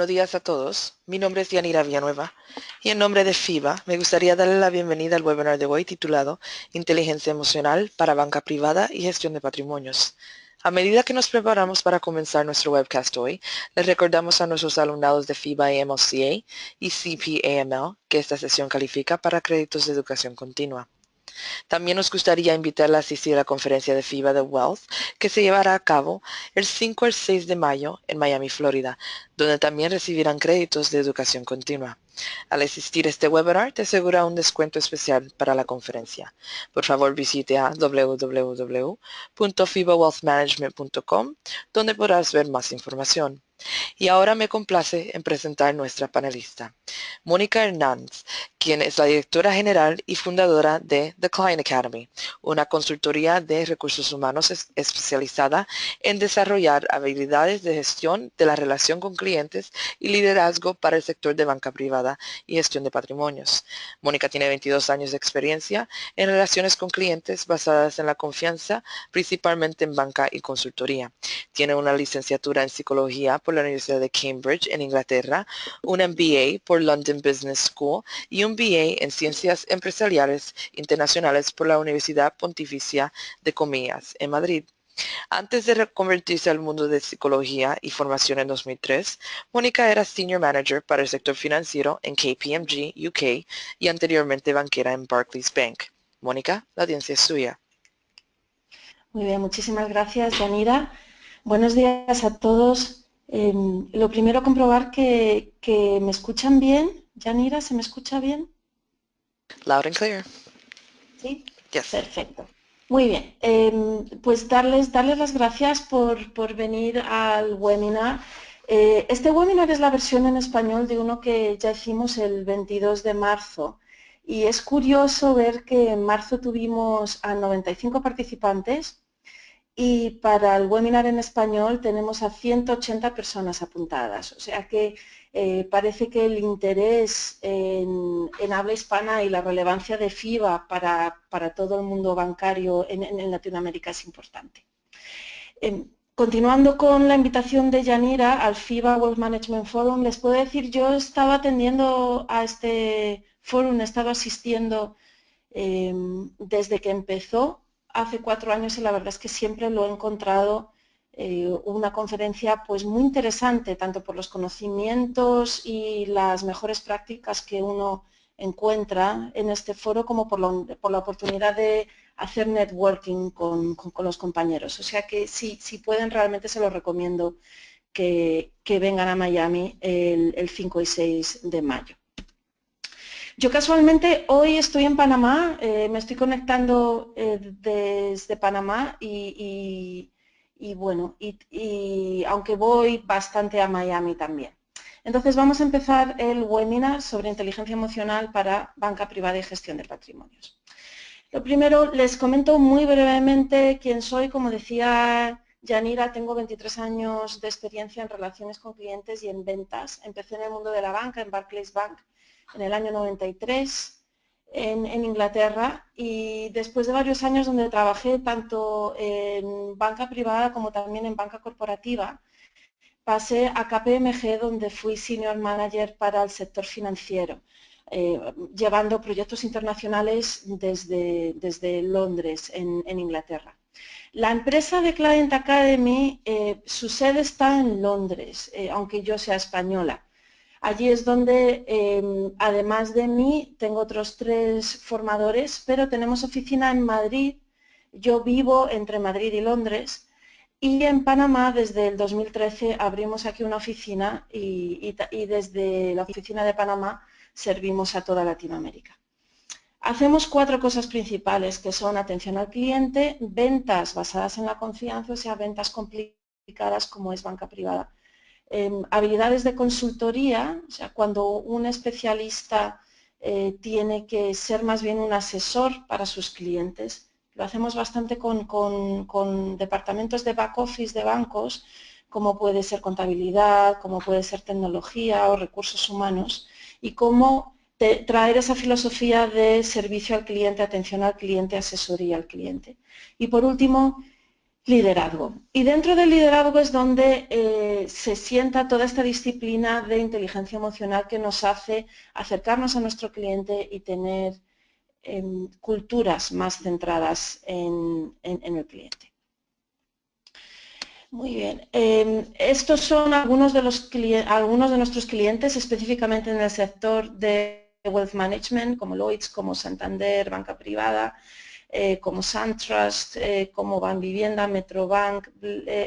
Buenos días a todos. Mi nombre es Yanira Villanueva y en nombre de FIBA me gustaría darle la bienvenida al webinar de hoy titulado Inteligencia Emocional para Banca Privada y Gestión de Patrimonios. A medida que nos preparamos para comenzar nuestro webcast hoy, les recordamos a nuestros alumnados de FIBA AMLCA y CPAML que esta sesión califica para créditos de educación continua. También nos gustaría invitarla a asistir a la conferencia de FIBA de Wealth que se llevará a cabo el 5 al 6 de mayo en Miami, Florida, donde también recibirán créditos de educación continua. Al asistir a este webinar te asegura un descuento especial para la conferencia. Por favor visite a www.fibawealthmanagement.com donde podrás ver más información. Y ahora me complace en presentar nuestra panelista, Mónica Hernández, quien es la directora general y fundadora de The Client Academy, una consultoría de recursos humanos especializada en desarrollar habilidades de gestión de la relación con clientes y liderazgo para el sector de banca privada y gestión de patrimonios. Mónica tiene 22 años de experiencia en relaciones con clientes basadas en la confianza, principalmente en banca y consultoría. Tiene una licenciatura en psicología por la Universidad de Cambridge en Inglaterra, un MBA por London Business School y un BA en Ciencias Empresariales Internacionales por la Universidad Pontificia de Comillas en Madrid. Antes de reconvertirse al mundo de psicología y formación en 2003, Mónica era Senior Manager para el sector financiero en KPMG UK y anteriormente banquera en Barclays Bank. Mónica, la audiencia es suya. Muy bien, muchísimas gracias, Yanira. Buenos días a todos. Lo primero, comprobar que me escuchan bien. Yanira, ¿se me escucha bien? Loud and clear. Sí. Yes. Perfecto. Muy bien. Pues darles las gracias por venir al webinar. Este webinar es la versión en español de uno que ya hicimos el 22 de marzo. Y es curioso ver que en marzo tuvimos a 95 participantes y para el webinar en español tenemos a 180 personas apuntadas. O sea que parece que el interés en habla hispana y la relevancia de FIBA para todo el mundo bancario en Latinoamérica es importante. Continuando con la invitación de Yanira al FIBA Wealth Management Forum, les puedo decir, yo estaba atendiendo a este fórum, he estado asistiendo desde que empezó hace 4 años y la verdad es que siempre lo he encontrado una conferencia pues muy interesante, tanto por los conocimientos y las mejores prácticas que uno encuentra en este foro como por la oportunidad de hacer networking con los compañeros. O sea que si pueden, realmente se los recomiendo que vengan a Miami el 5 y 6 de mayo. Yo casualmente hoy estoy en Panamá, me estoy conectando desde Panamá y bueno, aunque voy bastante a Miami también. Entonces vamos a empezar el webinar sobre inteligencia emocional para banca privada y gestión de patrimonios. Lo primero, les comento muy brevemente quién soy. Como decía Yanira, tengo 23 años de experiencia en relaciones con clientes y en ventas. Empecé en el mundo de la banca, en Barclays Bank, en el año 93 en Inglaterra, y después de varios años donde trabajé tanto en banca privada como también en banca corporativa, pasé a KPMG, donde fui Senior Manager para el sector financiero, llevando proyectos internacionales desde Londres, en Inglaterra. La empresa de Client Academy, su sede está en Londres, aunque yo sea española. Allí es donde, además de mí, tengo otros 3 formadores, pero tenemos oficina en Madrid. Yo vivo entre Madrid y Londres, y en Panamá desde el 2013 abrimos aquí una oficina y desde la oficina de Panamá servimos a toda Latinoamérica. Hacemos 4 cosas principales, que son atención al cliente, ventas basadas en la confianza, o sea, ventas complicadas como es banca privada, habilidades de consultoría, o sea, cuando un especialista tiene que ser más bien un asesor para sus clientes. Lo hacemos bastante con departamentos de back office de bancos, como puede ser contabilidad, como puede ser tecnología o recursos humanos, y cómo traer esa filosofía de servicio al cliente, atención al cliente, asesoría al cliente. Y por último, Liderazgo. Y dentro del liderazgo es donde se sienta toda esta disciplina de inteligencia emocional que nos hace acercarnos a nuestro cliente y tener culturas más centradas en el cliente. Muy bien. Estos son algunos de nuestros clientes, específicamente en el sector de Wealth Management, como Lloyds, como Santander, banca privada, como SunTrust, como Banvivienda, Metrobank,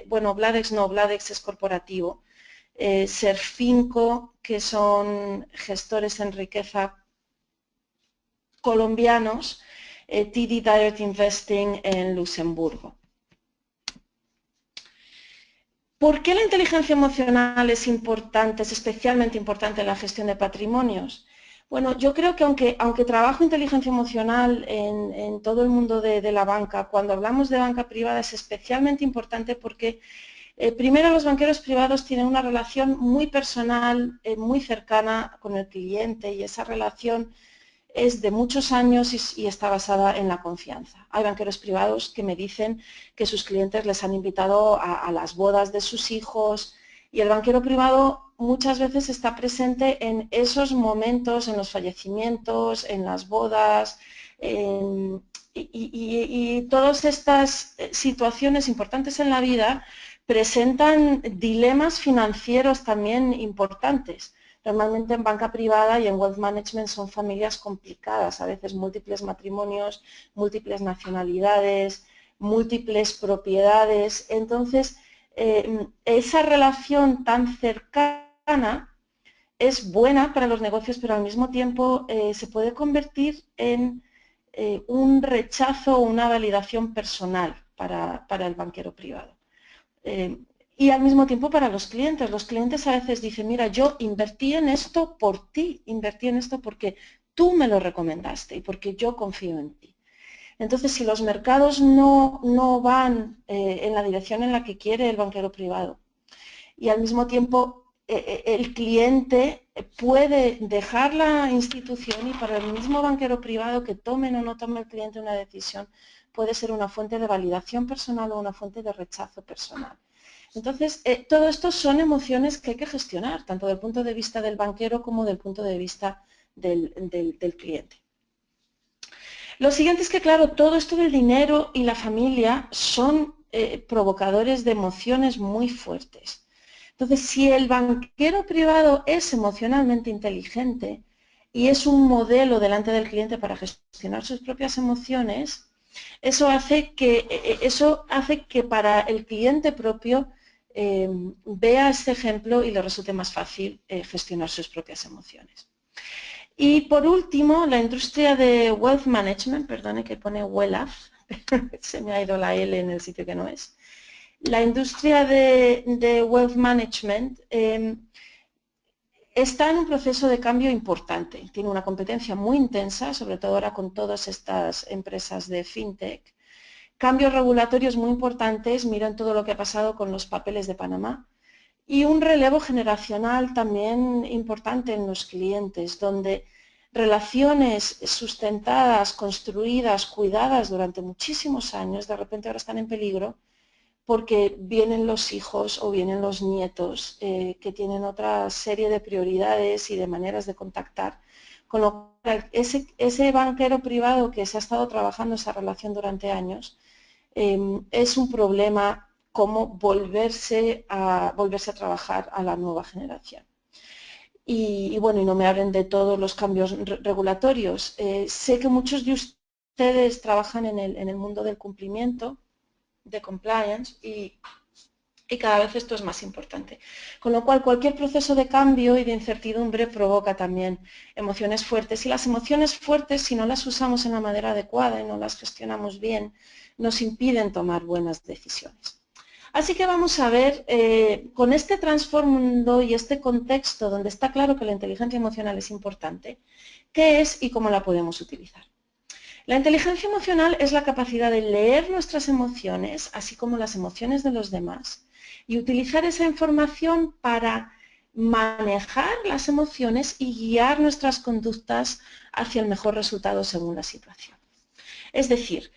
bueno, Bladex no, Bladex es corporativo, Serfinco, que son gestores en riqueza colombianos, TD Direct Investing en Luxemburgo. ¿Por qué la inteligencia emocional es importante, es especialmente importante en la gestión de patrimonios? Bueno, yo creo que aunque trabajo inteligencia emocional en todo el mundo de la banca, cuando hablamos de banca privada es especialmente importante porque primero los banqueros privados tienen una relación muy personal, muy cercana con el cliente y esa relación es de muchos años y está basada en la confianza. Hay banqueros privados que me dicen que sus clientes les han invitado a las bodas de sus hijos y el banquero privado muchas veces está presente en esos momentos, en los fallecimientos, en las bodas, y todas estas situaciones importantes en la vida presentan dilemas financieros también importantes. Normalmente en banca privada y en wealth management son familias complicadas, a veces múltiples matrimonios, múltiples nacionalidades, múltiples propiedades. Entonces, esa relación tan cercana es buena para los negocios, pero al mismo tiempo se puede convertir en un rechazo o una validación personal para el banquero privado. Y al mismo tiempo para los clientes. Los clientes a veces dicen, mira, yo invertí en esto por ti, invertí en esto porque tú me lo recomendaste y porque yo confío en ti. Entonces, si los mercados no van en la dirección en la que quiere el banquero privado y al mismo tiempo el cliente puede dejar la institución y para el mismo banquero privado que tome o no tome el cliente una decisión puede ser una fuente de validación personal o una fuente de rechazo personal. Entonces, todo esto son emociones que hay que gestionar, tanto desde el punto de vista del banquero como del punto de vista del cliente. Lo siguiente es que, claro, todo esto del dinero y la familia son provocadores de emociones muy fuertes. Entonces, si el banquero privado es emocionalmente inteligente y es un modelo delante del cliente para gestionar sus propias emociones, eso hace que para el cliente propio vea este ejemplo y le resulte más fácil gestionar sus propias emociones. Y por último, la industria de Wealth Management, perdone que pone WELAF, se me ha ido la L en el sitio que no es. La industria de Wealth Management está en un proceso de cambio importante. Tiene una competencia muy intensa, sobre todo ahora con todas estas empresas de FinTech. Cambios regulatorios muy importantes, miren todo lo que ha pasado con los papeles de Panamá. Y un relevo generacional también importante en los clientes, donde relaciones sustentadas, construidas, cuidadas durante muchísimos años, de repente ahora están en peligro porque vienen los hijos o vienen los nietos que tienen otra serie de prioridades y de maneras de contactar. Con lo cual, ese banquero privado que se ha estado trabajando esa relación durante años, es un problema cómo volverse a trabajar a la nueva generación. Y bueno, y no me hablen de todos los cambios regulatorios. Sé que muchos de ustedes trabajan en el mundo del cumplimiento, de compliance, y cada vez esto es más importante. Con lo cual, cualquier proceso de cambio y de incertidumbre provoca también emociones fuertes. Y las emociones fuertes, si no las usamos en la manera adecuada y no las gestionamos bien, nos impiden tomar buenas decisiones. Así que vamos a ver, con este trasfondo y este contexto donde está claro que la inteligencia emocional es importante, qué es y cómo la podemos utilizar. La inteligencia emocional es la capacidad de leer nuestras emociones, así como las emociones de los demás, y utilizar esa información para manejar las emociones y guiar nuestras conductas hacia el mejor resultado según la situación. Es decir,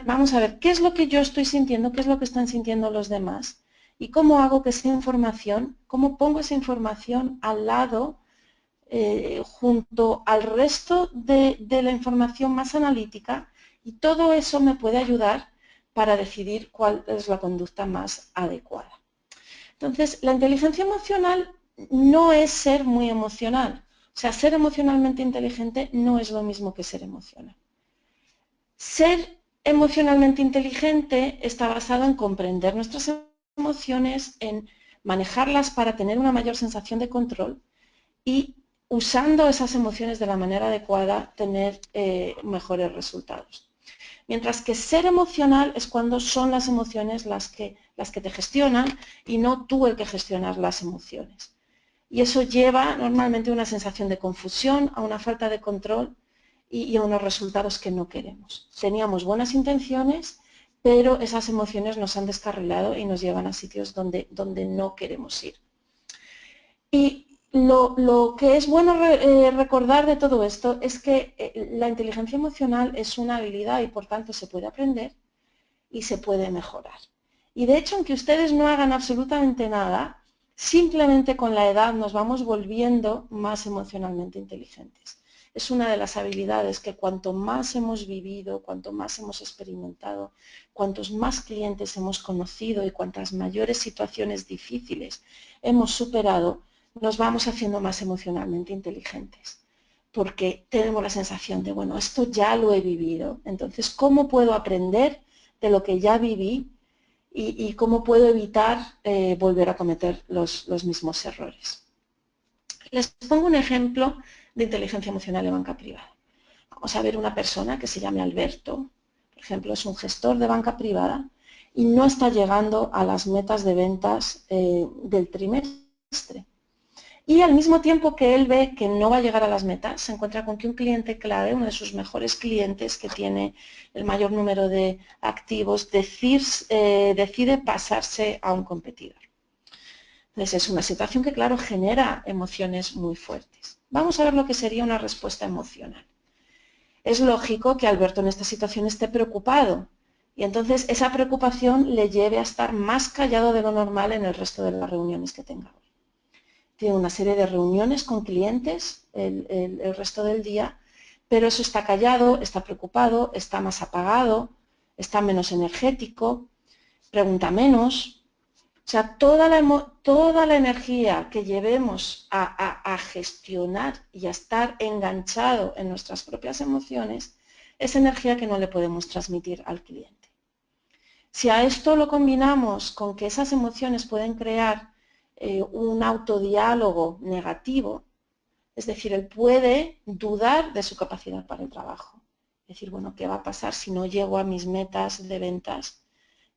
vamos a ver, ¿qué es lo que yo estoy sintiendo? ¿Qué es lo que están sintiendo los demás? ¿Y cómo hago que esa información, cómo pongo esa información al lado, junto al resto de la información más analítica? Y todo eso me puede ayudar para decidir cuál es la conducta más adecuada. Entonces, la inteligencia emocional no es ser muy emocional. O sea, ser emocionalmente inteligente no es lo mismo que ser emocional. Ser emocionalmente inteligente está basado en comprender nuestras emociones, en manejarlas para tener una mayor sensación de control y, usando esas emociones de la manera adecuada, tener mejores resultados. Mientras que ser emocional es cuando son las emociones las que te gestionan y no tú el que gestionas las emociones. Y eso lleva normalmente a una sensación de confusión, a una falta de control y a unos resultados que no queremos. Teníamos buenas intenciones, pero esas emociones nos han descarrilado y nos llevan a sitios donde no queremos ir. Y lo que es bueno recordar de todo esto es que la inteligencia emocional es una habilidad y por tanto se puede aprender y se puede mejorar. Y de hecho, aunque ustedes no hagan absolutamente nada, simplemente con la edad nos vamos volviendo más emocionalmente inteligentes. Es una de las habilidades que cuanto más hemos vivido, cuanto más hemos experimentado, cuantos más clientes hemos conocido y cuantas mayores situaciones difíciles hemos superado, nos vamos haciendo más emocionalmente inteligentes. Porque tenemos la sensación de, bueno, esto ya lo he vivido, entonces, ¿cómo puedo aprender de lo que ya viví y cómo puedo evitar volver a cometer los mismos errores? Les pongo un ejemplo de inteligencia emocional en banca privada. Vamos a ver una persona que se llame Alberto, por ejemplo, es un gestor de banca privada y no está llegando a las metas de ventas del trimestre. Y al mismo tiempo que él ve que no va a llegar a las metas, se encuentra con que un cliente clave, uno de sus mejores clientes que tiene el mayor número de activos, decide pasarse a un competidor. Entonces es una situación que, claro, genera emociones muy fuertes. Vamos a ver lo que sería una respuesta emocional. Es lógico que Alberto en esta situación esté preocupado y entonces esa preocupación le lleve a estar más callado de lo normal en el resto de las reuniones que tenga. Tiene una serie de reuniones con clientes el resto del día, pero eso está callado, está preocupado, está más apagado, está menos energético, pregunta menos. O sea, toda la energía que llevemos a gestionar y a estar enganchado en nuestras propias emociones es energía que no le podemos transmitir al cliente. Si a esto lo combinamos con que esas emociones pueden crear un autodiálogo negativo, es decir, él puede dudar de su capacidad para el trabajo. Es decir, bueno, ¿qué va a pasar si no llego a mis metas de ventas?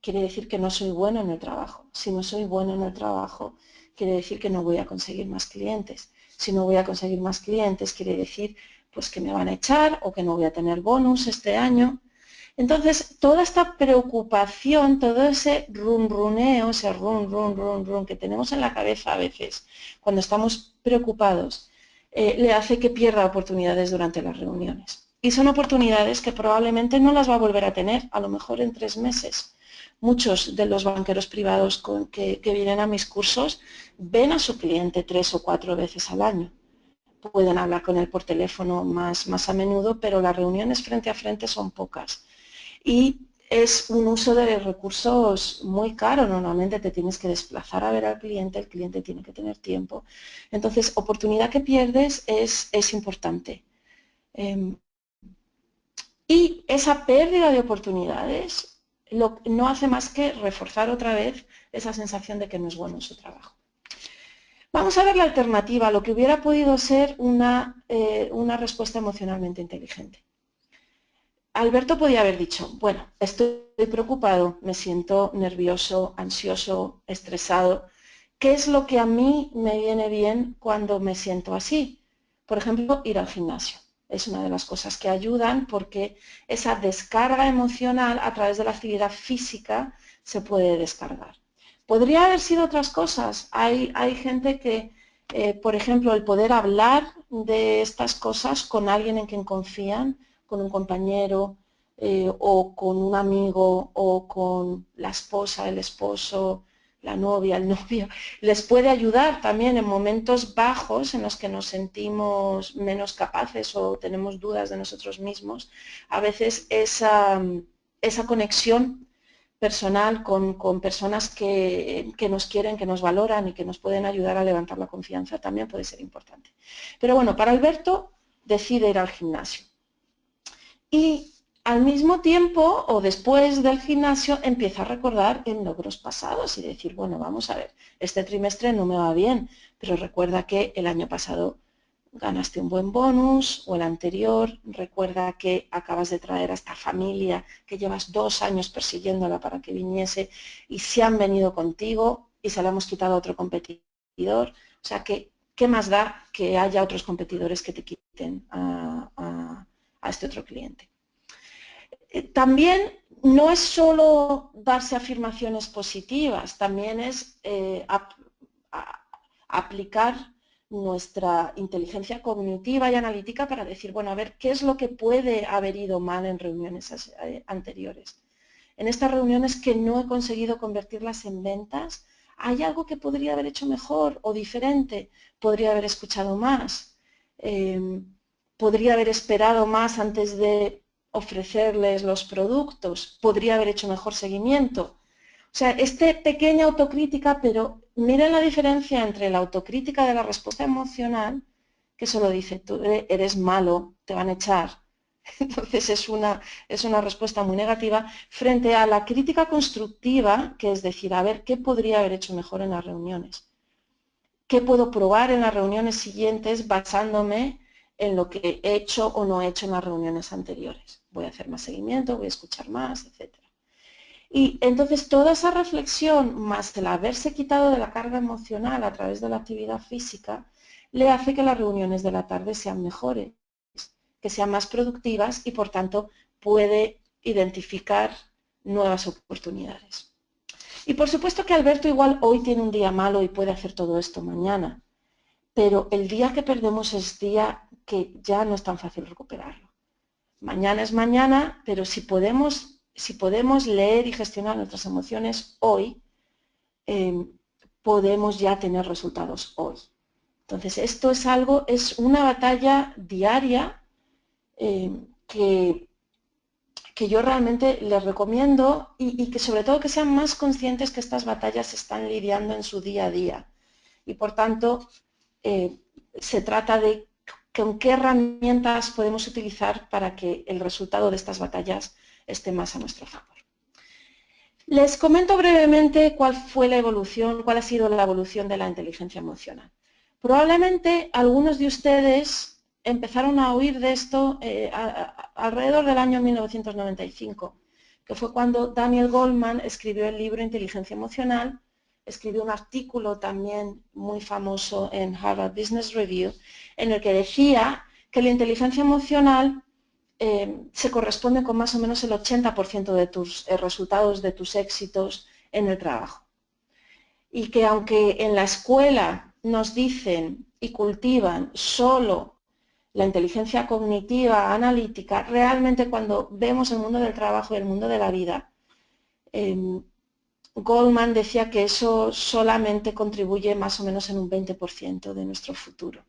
Quiere decir que no soy bueno en el trabajo. Si no soy bueno en el trabajo, quiere decir que no voy a conseguir más clientes. Si no voy a conseguir más clientes, quiere decir pues que me van a echar o que no voy a tener bonus este año. Entonces, toda esta preocupación, todo ese runruneo, ese run que tenemos en la cabeza a veces cuando estamos preocupados, le hace que pierda oportunidades durante las reuniones. Y son oportunidades que probablemente no las va a volver a tener, a lo mejor en 3 meses. Muchos de los banqueros privados que vienen a mis cursos ven a su cliente 3 o 4 veces al año. Pueden hablar con él por teléfono más a menudo, pero las reuniones frente a frente son pocas. Y es un uso de recursos muy caro. Normalmente te tienes que desplazar a ver al cliente, el cliente tiene que tener tiempo. Entonces, oportunidad que pierdes es importante. Y esa pérdida de oportunidades no hace más que reforzar otra vez esa sensación de que no es bueno en su trabajo. Vamos a ver la alternativa, lo que hubiera podido ser una respuesta emocionalmente inteligente. Alberto podía haber dicho, bueno, estoy preocupado, me siento nervioso, ansioso, estresado. ¿Qué es lo que a mí me viene bien cuando me siento así? Por ejemplo, ir al gimnasio. Es una de las cosas que ayudan porque esa descarga emocional a través de la actividad física se puede descargar. Podría haber sido otras cosas. Hay gente que, por ejemplo, el poder hablar de estas cosas con alguien en quien confían, con un compañero, o con un amigo o con la esposa, el esposo, la novia, el novio, les puede ayudar también en momentos bajos en los que nos sentimos menos capaces o tenemos dudas de nosotros mismos. A veces esa conexión personal con personas que nos quieren, que nos valoran y que nos pueden ayudar a levantar la confianza también puede ser importante. Pero bueno, para Alberto decide ir al gimnasio. Y al mismo tiempo o después del gimnasio empieza a recordar en logros pasados y decir, bueno, vamos a ver, este trimestre no me va bien, pero recuerda que el año pasado ganaste un buen bonus o el anterior, recuerda que acabas de traer a esta familia que llevas 2 años persiguiéndola para que viniese y se han venido contigo y se la hemos quitado a otro competidor. O sea, que, ¿qué más da que haya otros competidores que te quiten a este otro cliente? También no es solo darse afirmaciones positivas, también es aplicar nuestra inteligencia cognitiva y analítica para decir, bueno, a ver, ¿qué es lo que puede haber ido mal en reuniones anteriores? En estas reuniones que no he conseguido convertirlas en ventas, ¿hay algo que podría haber hecho mejor o diferente? ¿Podría haber escuchado más? ¿Podría haber esperado más antes de ofrecerles los productos? ¿Podría haber hecho mejor seguimiento? O sea, pequeña autocrítica, pero miren la diferencia entre la autocrítica de la respuesta emocional, que solo dice, tú eres malo, te van a echar. Entonces es una respuesta muy negativa, frente a la crítica constructiva, que es decir, a ver, ¿qué podría haber hecho mejor en las reuniones? ¿Qué puedo probar en las reuniones siguientes basándome en lo que he hecho o no he hecho en las reuniones anteriores? Voy a hacer más seguimiento, voy a escuchar más, etc. Y entonces toda esa reflexión, más el haberse quitado de la carga emocional a través de la actividad física, le hace que las reuniones de la tarde sean mejores, que sean más productivas y por tanto puede identificar nuevas oportunidades. Y por supuesto que Alberto igual hoy tiene un día malo y puede hacer todo esto mañana, pero el día que perdemos es día que ya no es tan fácil recuperarlo. Mañana es mañana, pero si podemos leer y gestionar nuestras emociones hoy, podemos ya tener resultados hoy. Entonces, esto es una batalla diaria que yo realmente les recomiendo y que sobre todo que sean más conscientes que estas batallas se están lidiando en su día a día. Y por tanto, se trata de con qué herramientas podemos utilizar para que el resultado de estas batallas esté más a nuestro favor. Les comento brevemente cuál ha sido la evolución de la inteligencia emocional. Probablemente algunos de ustedes empezaron a oír de esto alrededor del año 1995, que fue cuando Daniel Goleman escribió el libro Inteligencia Emocional, escribió un artículo también muy famoso en Harvard Business Review, en el que decía que la inteligencia emocional se corresponde con más o menos el 80% de tus resultados, de tus éxitos en el trabajo. Y que aunque en la escuela nos dicen y cultivan solo la inteligencia cognitiva, analítica, realmente cuando vemos el mundo del trabajo y el mundo de la vida, Goleman decía que eso solamente contribuye más o menos en un 20% de nuestro futuro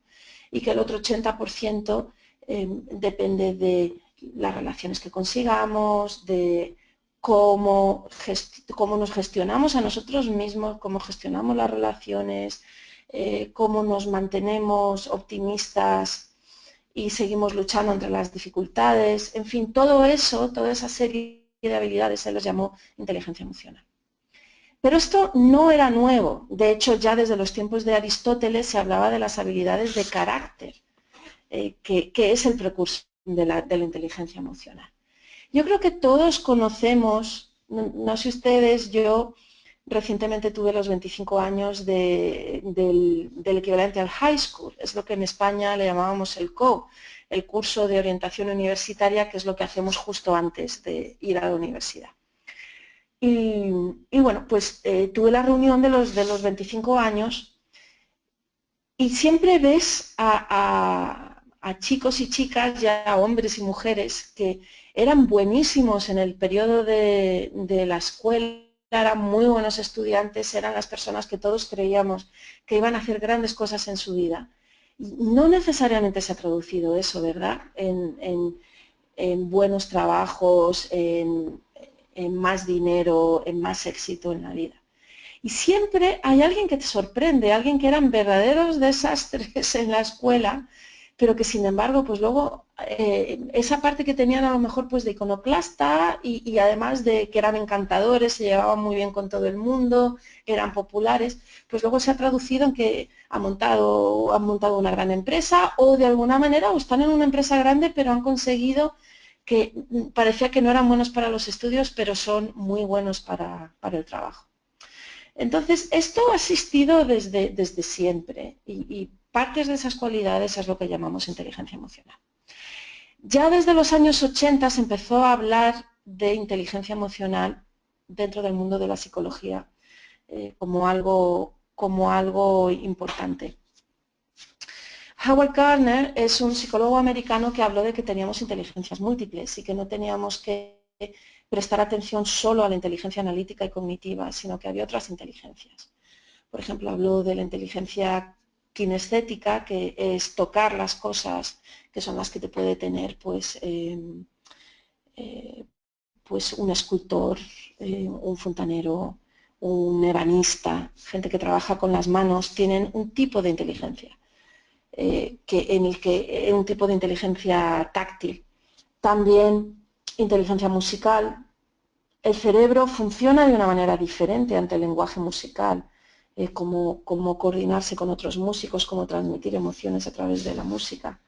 y que el otro 80% depende de las relaciones que consigamos, de cómo nos gestionamos a nosotros mismos, cómo gestionamos las relaciones, cómo nos mantenemos optimistas y seguimos luchando entre las dificultades, en fin, todo eso, toda esa serie de habilidades se les llamó inteligencia emocional. Pero esto no era nuevo, de hecho ya desde los tiempos de Aristóteles se hablaba de las habilidades de carácter, que es el precursor de la inteligencia emocional. Yo creo que todos conocemos, no sé ustedes, yo recientemente tuve los 25 años del equivalente al high school, es lo que en España le llamábamos el CO, el curso de orientación universitaria, que es lo que hacemos justo antes de ir a la universidad. Y bueno, pues tuve la reunión de los 25 años y siempre ves a a chicos y chicas, ya hombres y mujeres, que eran buenísimos en el periodo de la escuela, eran muy buenos estudiantes, eran las personas que todos creíamos que iban a hacer grandes cosas en su vida. No necesariamente se ha traducido eso, ¿verdad?, en buenos trabajos, en más dinero, en más éxito en la vida. Y siempre hay alguien que te sorprende, alguien que eran verdaderos desastres en la escuela, pero que sin embargo, pues luego esa parte que tenían a lo mejor pues de iconoclasta y además de que eran encantadores, se llevaban muy bien con todo el mundo, eran populares, pues luego se ha traducido en que han montado una gran empresa o de alguna manera o están en una empresa grande pero han conseguido que parecía que no eran buenos para los estudios, pero son muy buenos para el trabajo. Entonces, esto ha existido desde siempre y partes de esas cualidades es lo que llamamos inteligencia emocional. Ya desde los años 80 se empezó a hablar de inteligencia emocional dentro del mundo de la psicología como algo importante. Howard Gardner es un psicólogo americano que habló de que teníamos inteligencias múltiples y que no teníamos que prestar atención solo a la inteligencia analítica y cognitiva, sino que había otras inteligencias. Por ejemplo, habló de la inteligencia kinestética, que es tocar las cosas, que son las que te puede tener pues un escultor, un fontanero, un ebanista, gente que trabaja con las manos, tienen un tipo de inteligencia. Un tipo de inteligencia táctil. También inteligencia musical. El cerebro funciona de una manera diferente ante el lenguaje musical, cómo coordinarse con otros músicos, cómo transmitir emociones a través de la música.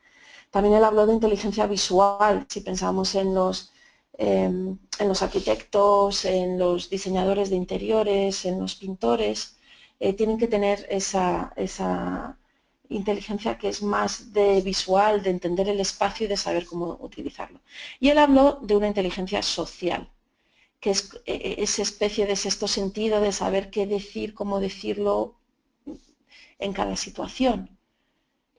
También él habló de inteligencia visual, si pensamos en los arquitectos, en los diseñadores de interiores, en los pintores, tienen que tener esa inteligencia que es más de visual, de entender el espacio y de saber cómo utilizarlo. Y él habló de una inteligencia social, que es esa especie de sexto sentido de saber qué decir, cómo decirlo en cada situación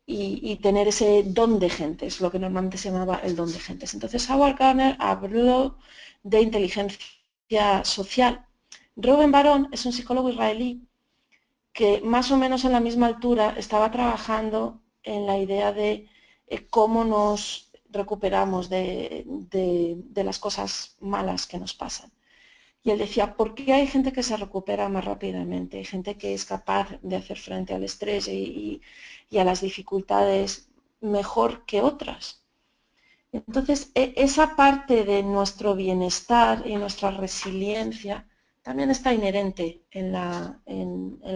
y tener ese don de gentes, lo que normalmente se llamaba el don de gentes. Entonces Howard Gardner habló de inteligencia social. Reuven Bar-On es un psicólogo israelí que más o menos en la misma altura estaba trabajando en la idea de cómo nos recuperamos de las cosas malas que nos pasan. Y él decía, ¿por qué hay gente que se recupera más rápidamente? Hay gente que es capaz de hacer frente al estrés y a las dificultades mejor que otras. Entonces, esa parte de nuestro bienestar y nuestra resiliencia también está inherente en la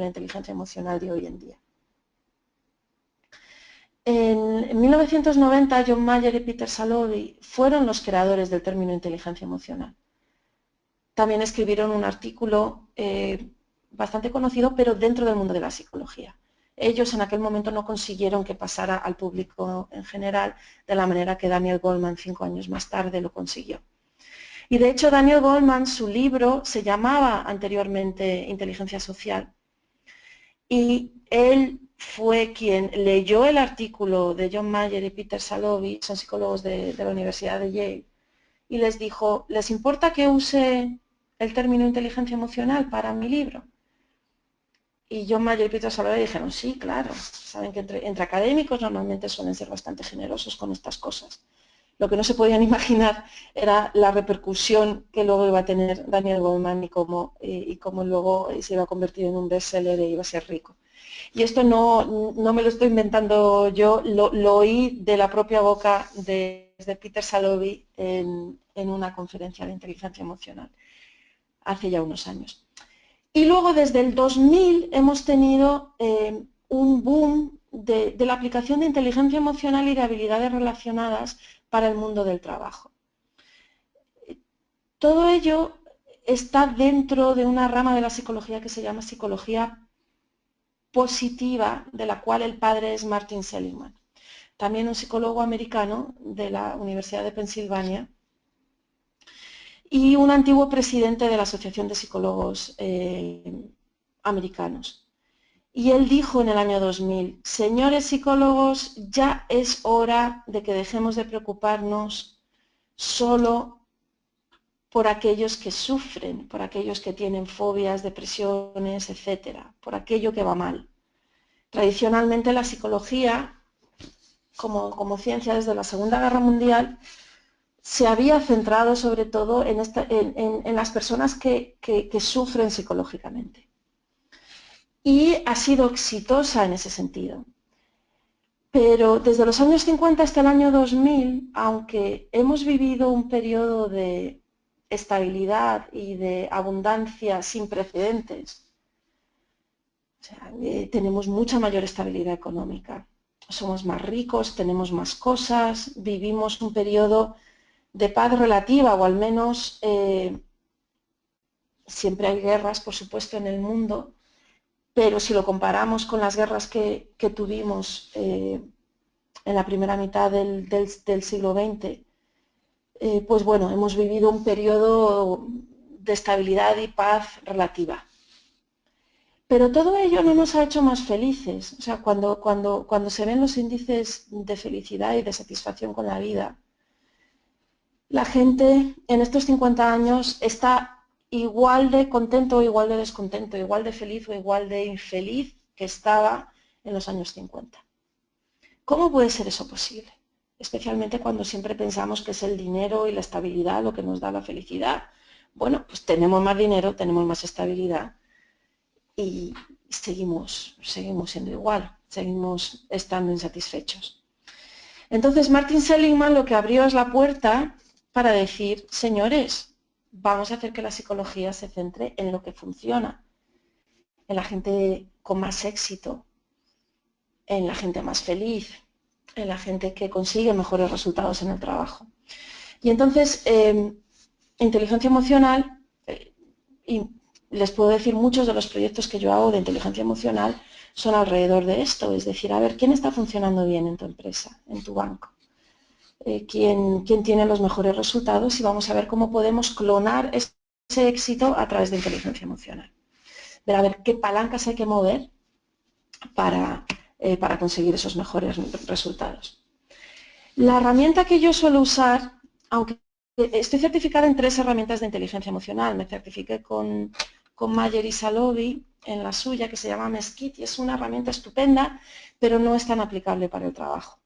inteligencia emocional de hoy en día. En 1990, John Mayer y Peter Salovey fueron los creadores del término inteligencia emocional. También escribieron un artículo bastante conocido, pero dentro del mundo de la psicología. Ellos en aquel momento no consiguieron que pasara al público en general de la manera que Daniel Goleman 5 años más tarde lo consiguió. Y de hecho Daniel Goleman, su libro se llamaba anteriormente Inteligencia Social y él fue quien leyó el artículo de John Mayer y Peter Salovey, son psicólogos de la Universidad de Yale, y les dijo, ¿les importa que use el término inteligencia emocional para mi libro? Y John Mayer y Peter Salovey dijeron, sí, claro. Saben que entre académicos normalmente suelen ser bastante generosos con estas cosas. Lo que no se podían imaginar era la repercusión que luego iba a tener Daniel Goleman y cómo luego se iba a convertir en un bestseller e iba a ser rico. Y esto no me lo estoy inventando yo, lo oí de la propia boca de Peter Salovey en una conferencia de inteligencia emocional hace ya unos años. Y luego desde el 2000 hemos tenido un boom de la aplicación de inteligencia emocional y de habilidades relacionadas para el mundo del trabajo. Todo ello está dentro de una rama de la psicología que se llama psicología positiva, de la cual el padre es Martin Seligman, también un psicólogo americano de la Universidad de Pensilvania y un antiguo presidente de la Asociación de Psicólogos Americanos. Y él dijo en el año 2000, señores psicólogos, ya es hora de que dejemos de preocuparnos solo por aquellos que sufren, por aquellos que tienen fobias, depresiones, etcétera, por aquello que va mal. Tradicionalmente la psicología, como ciencia desde la Segunda Guerra Mundial, se había centrado sobre todo en las personas que sufren psicológicamente. Y ha sido exitosa en ese sentido. Pero desde los años 50 hasta el año 2000, aunque hemos vivido un periodo de estabilidad y de abundancia sin precedentes, o sea, tenemos mucha mayor estabilidad económica, somos más ricos, tenemos más cosas, vivimos un periodo de paz relativa, o al menos siempre hay guerras, por supuesto, en el mundo, pero si lo comparamos con las guerras que tuvimos en la primera mitad del siglo XX, pues bueno, hemos vivido un periodo de estabilidad y paz relativa. Pero todo ello no nos ha hecho más felices. O sea, cuando se ven los índices de felicidad y de satisfacción con la vida, la gente en estos 50 años está igual de contento o igual de descontento, igual de feliz o igual de infeliz que estaba en los años 50. ¿Cómo puede ser eso posible? Especialmente cuando siempre pensamos que es el dinero y la estabilidad lo que nos da la felicidad. Bueno, pues tenemos más dinero, tenemos más estabilidad y seguimos siendo igual, seguimos estando insatisfechos. Entonces Martin Seligman lo que abrió es la puerta para decir, señores, vamos a hacer que la psicología se centre en lo que funciona, en la gente con más éxito, en la gente más feliz, en la gente que consigue mejores resultados en el trabajo. Y entonces, inteligencia emocional, y les puedo decir muchos de los proyectos que yo hago de inteligencia emocional son alrededor de esto, es decir, a ver, ¿quién está funcionando bien en tu empresa, en tu banco? ¿Quién tiene los mejores resultados? Y vamos a ver cómo podemos clonar ese éxito a través de inteligencia emocional. Ver a ver qué palancas hay que mover para conseguir esos mejores resultados. La herramienta que yo suelo usar, aunque estoy certificada en 3 herramientas de inteligencia emocional, me certifiqué con Mayer y Salovey en la suya, que se llama Mesquite, y es una herramienta estupenda, pero no es tan aplicable para el trabajo.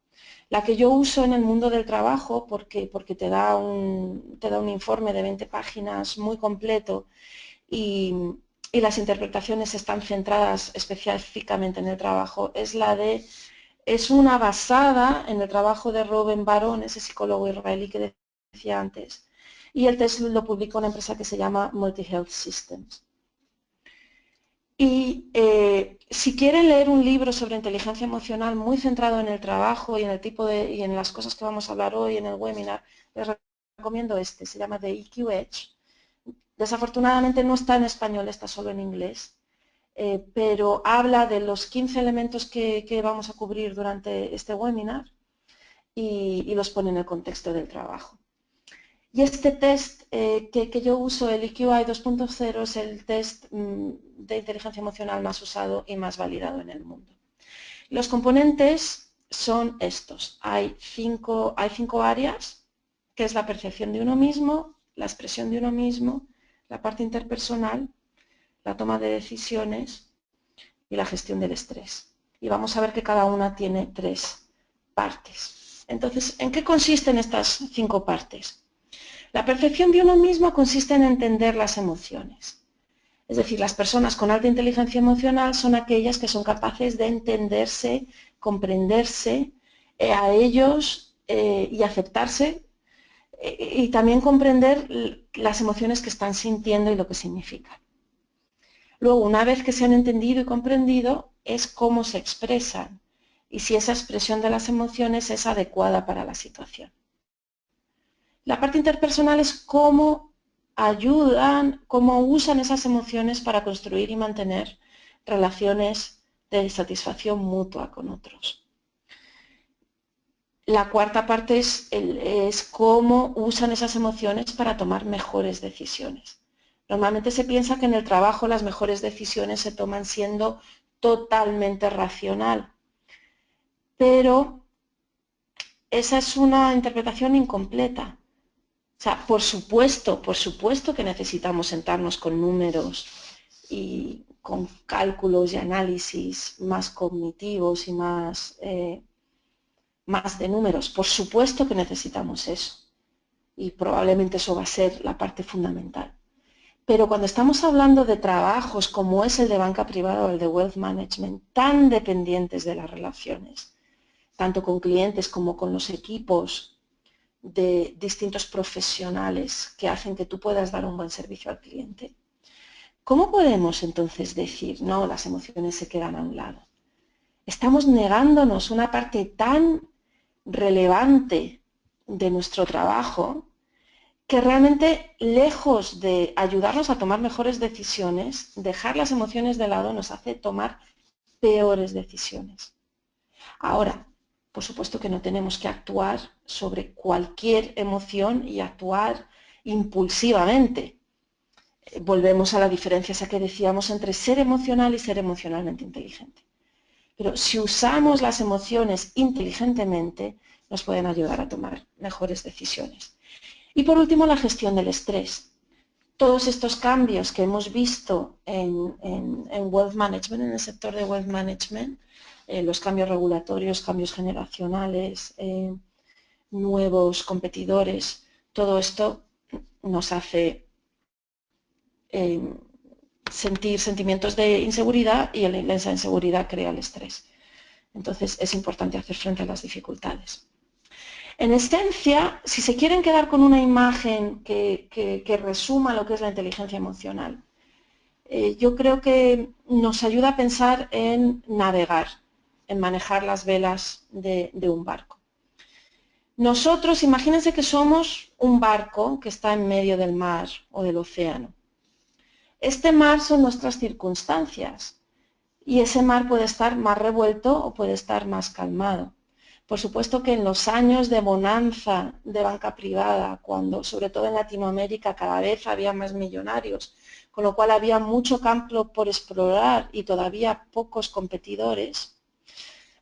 La que yo uso en el mundo del trabajo, porque te da un informe de 20 páginas muy completo y las interpretaciones están centradas específicamente en el trabajo, es una basada en el trabajo de Reuven Bar-On, ese psicólogo israelí que decía antes, y el test lo publicó una empresa que se llama Multi Health Systems. Y si quieren leer un libro sobre inteligencia emocional muy centrado en el trabajo y en el y en las cosas que vamos a hablar hoy en el webinar, les recomiendo este, se llama The EQ Edge. Desafortunadamente no está en español, está solo en inglés, pero habla de los 15 elementos que vamos a cubrir durante este webinar y los pone en el contexto del trabajo. Y este test que yo uso, el EQI 2.0, es el test de inteligencia emocional más usado y más validado en el mundo. Los componentes son estos. Hay cinco áreas, que es la percepción de uno mismo, la expresión de uno mismo, la parte interpersonal, la toma de decisiones y la gestión del estrés. Y vamos a ver que cada una tiene 3 partes. Entonces, ¿en qué consisten estas 5 partes? La percepción de uno mismo consiste en entender las emociones. Es decir, las personas con alta inteligencia emocional son aquellas que son capaces de entenderse, comprenderse a ellos y aceptarse y también comprender las emociones que están sintiendo y lo que significan. Luego, una vez que se han entendido y comprendido, es cómo se expresan y si esa expresión de las emociones es adecuada para la situación. La parte interpersonal es cómo ayudan, cómo usan esas emociones para construir y mantener relaciones de satisfacción mutua con otros. La cuarta parte es cómo usan esas emociones para tomar mejores decisiones. Normalmente se piensa que en el trabajo las mejores decisiones se toman siendo totalmente racional. Pero esa es una interpretación incompleta. O sea, por supuesto que necesitamos sentarnos con números y con cálculos y análisis más cognitivos y más de números. Por supuesto que necesitamos eso. Y probablemente eso va a ser la parte fundamental. Pero cuando estamos hablando de trabajos como es el de banca privada o el de wealth management, tan dependientes de las relaciones, tanto con clientes como con los equipos de distintos profesionales que hacen que tú puedas dar un buen servicio al cliente, ¿cómo podemos entonces decir, no, las emociones se quedan a un lado? Estamos negándonos una parte tan relevante de nuestro trabajo que realmente, lejos de ayudarnos a tomar mejores decisiones, dejar las emociones de lado nos hace tomar peores decisiones. Ahora, por supuesto que no tenemos que actuar sobre cualquier emoción y actuar impulsivamente. Volvemos a la diferencia esa que decíamos entre ser emocional y ser emocionalmente inteligente. Pero si usamos las emociones inteligentemente, nos pueden ayudar a tomar mejores decisiones. Y por último, la gestión del estrés. Todos estos cambios que hemos visto en wealth management, en el sector de wealth management, los cambios regulatorios, cambios generacionales, nuevos competidores, todo esto nos hace sentir sentimientos de inseguridad y esa inseguridad crea el estrés. Entonces es importante hacer frente a las dificultades. En esencia, si se quieren quedar con una imagen que resuma lo que es la inteligencia emocional, yo creo que nos ayuda a pensar en navegar, en manejar las velas de un barco. Nosotros, imagínense que somos un barco que está en medio del mar o del océano. Este mar son nuestras circunstancias y ese mar puede estar más revuelto o puede estar más calmado. Por supuesto que en los años de bonanza de banca privada, cuando sobre todo en Latinoamérica cada vez había más millonarios, con lo cual había mucho campo por explorar y todavía pocos competidores,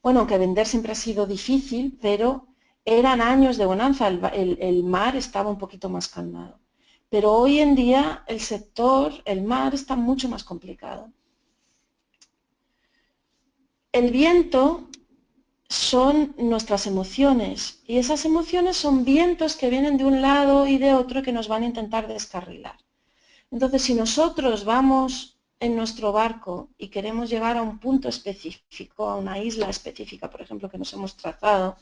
bueno, aunque vender siempre ha sido difícil, pero eran años de bonanza, el mar estaba un poquito más calmado. Pero hoy en día el sector, el mar, está mucho más complicado. El viento son nuestras emociones y esas emociones son vientos que vienen de un lado y de otro que nos van a intentar descarrilar. Entonces, si nosotros vamos en nuestro barco y queremos llegar a un punto específico, a una isla específica, por ejemplo, que nos hemos trazado,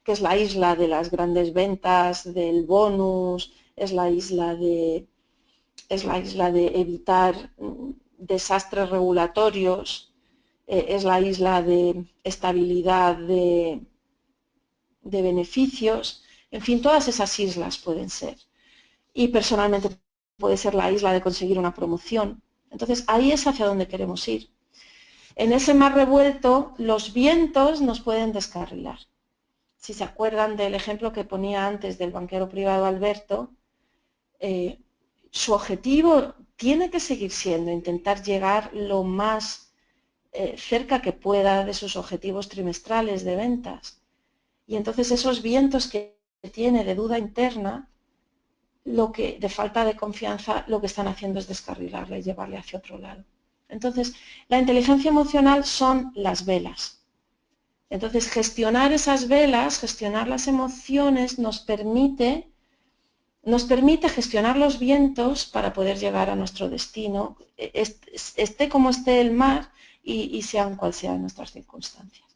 que es la isla de las grandes ventas, del bonus, es la isla de evitar desastres regulatorios, es la isla de estabilidad de beneficios, en fin, todas esas islas pueden ser. Y personalmente puede ser la isla de conseguir una promoción. Entonces, ahí es hacia donde queremos ir. En ese mar revuelto, los vientos nos pueden descarrilar. Si se acuerdan del ejemplo que ponía antes del banquero privado Alberto, su objetivo tiene que seguir siendo intentar llegar lo más cerca que pueda de sus objetivos trimestrales de ventas. Y entonces esos vientos que tiene de duda interna, de falta de confianza, lo que están haciendo es descarrilarle y llevarle hacia otro lado. Entonces, la inteligencia emocional son las velas. Entonces, gestionar esas velas, gestionar las emociones, nos permite gestionar los vientos para poder llegar a nuestro destino, esté como esté el mar y sean cuales sean nuestras circunstancias.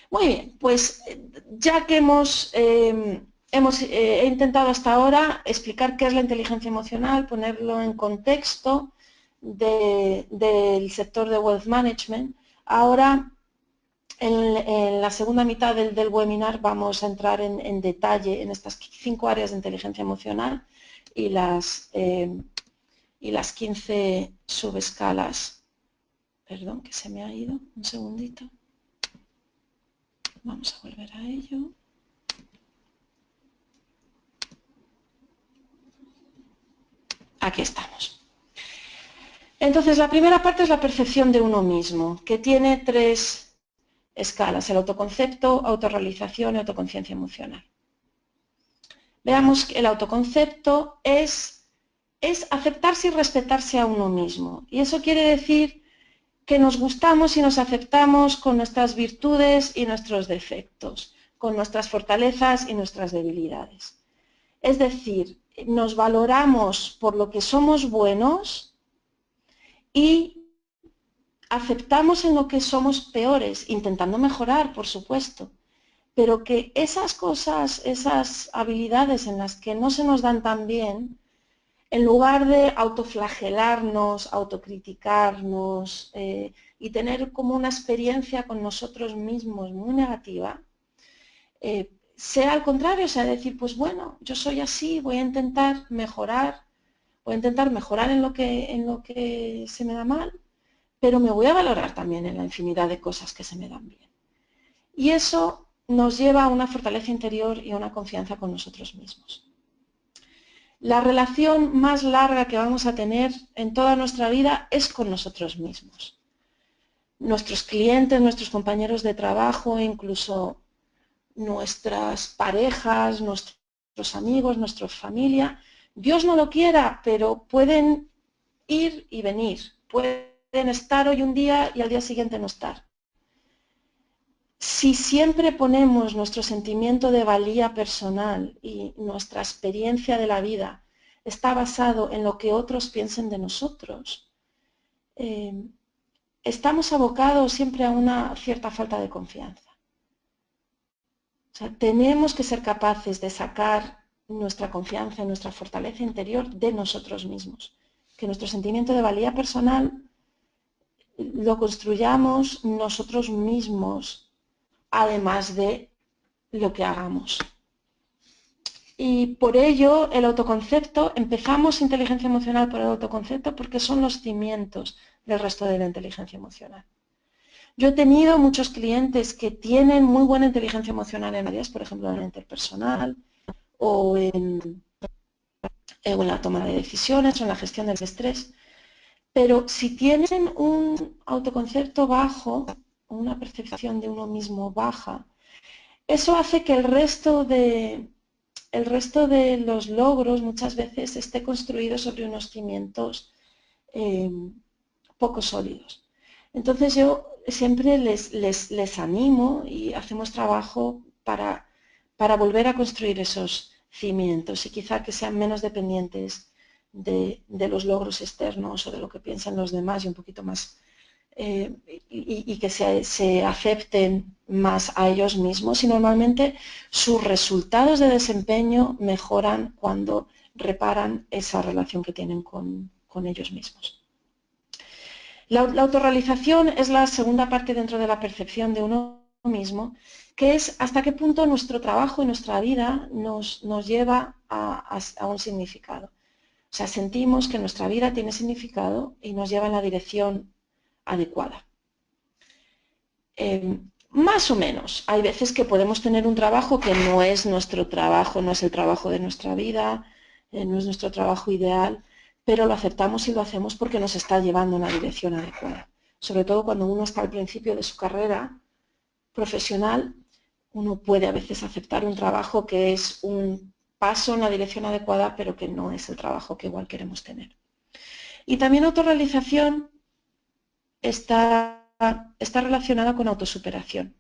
Muy bien, pues ya que he intentado hasta ahora explicar qué es la inteligencia emocional, ponerlo en contexto del sector de wealth management, ahora en la segunda mitad del webinar vamos a entrar en detalle en estas 5 áreas de inteligencia emocional y las 15 subescalas. Perdón, que se me ha ido, un segundito. Vamos a volver a ello. Aquí estamos. Entonces, la primera parte es la percepción de uno mismo, que tiene 3 escalas: el autoconcepto, autorrealización y autoconciencia emocional. Veamos que el autoconcepto es aceptarse y respetarse a uno mismo. Y eso quiere decir que nos gustamos y nos aceptamos con nuestras virtudes y nuestros defectos, con nuestras fortalezas y nuestras debilidades. Es decir, nos valoramos por lo que somos buenos y aceptamos en lo que somos peores, intentando mejorar, por supuesto, pero que esas cosas, esas habilidades en las que no se nos dan tan bien, en lugar de autoflagelarnos, autocriticarnos y tener como una experiencia con nosotros mismos muy negativa, sea al contrario, o sea, decir, pues bueno, yo soy así, voy a intentar mejorar en lo que se me da mal, pero me voy a valorar también en la infinidad de cosas que se me dan bien. Y eso nos lleva a una fortaleza interior y a una confianza con nosotros mismos. La relación más larga que vamos a tener en toda nuestra vida es con nosotros mismos. Nuestros clientes, nuestros compañeros de trabajo, incluso nuestras parejas, nuestros amigos, nuestra familia, Dios no lo quiera, pero pueden ir y venir, pueden estar hoy un día y al día siguiente no estar. Si siempre ponemos nuestro sentimiento de valía personal y nuestra experiencia de la vida está basado en lo que otros piensen de nosotros, estamos abocados siempre a una cierta falta de confianza. O sea, tenemos que ser capaces de sacar nuestra confianza y nuestra fortaleza interior de nosotros mismos. Que nuestro sentimiento de valía personal lo construyamos nosotros mismos, además de lo que hagamos. Y por ello el autoconcepto, empezamos inteligencia emocional por el autoconcepto porque son los cimientos del resto de la inteligencia emocional. Yo he tenido muchos clientes que tienen muy buena inteligencia emocional en áreas, por ejemplo, en la interpersonal o en la toma de decisiones o en la gestión del estrés, pero si tienen un autoconcepto bajo, una percepción de uno mismo baja, eso hace que el resto de los logros muchas veces esté construido sobre unos cimientos poco sólidos. Entonces yo siempre les animo y hacemos trabajo para volver a construir esos cimientos y quizá que sean menos dependientes de los logros externos o de lo que piensan los demás y un poquito más y que se acepten más a ellos mismos, y normalmente sus resultados de desempeño mejoran cuando reparan esa relación que tienen con ellos mismos. La autorrealización es la segunda parte dentro de la percepción de uno mismo, que es hasta qué punto nuestro trabajo y nuestra vida nos lleva a un significado. O sea, sentimos que nuestra vida tiene significado y nos lleva en la dirección adecuada. Más o menos. Hay veces que podemos tener un trabajo que no es nuestro trabajo, no es el trabajo de nuestra vida, no es nuestro trabajo ideal, pero lo aceptamos y lo hacemos porque nos está llevando en la dirección adecuada. Sobre todo cuando uno está al principio de su carrera profesional, uno puede a veces aceptar un trabajo que es un paso en la dirección adecuada, pero que no es el trabajo que igual queremos tener. Y también autorrealización está relacionada con autosuperación.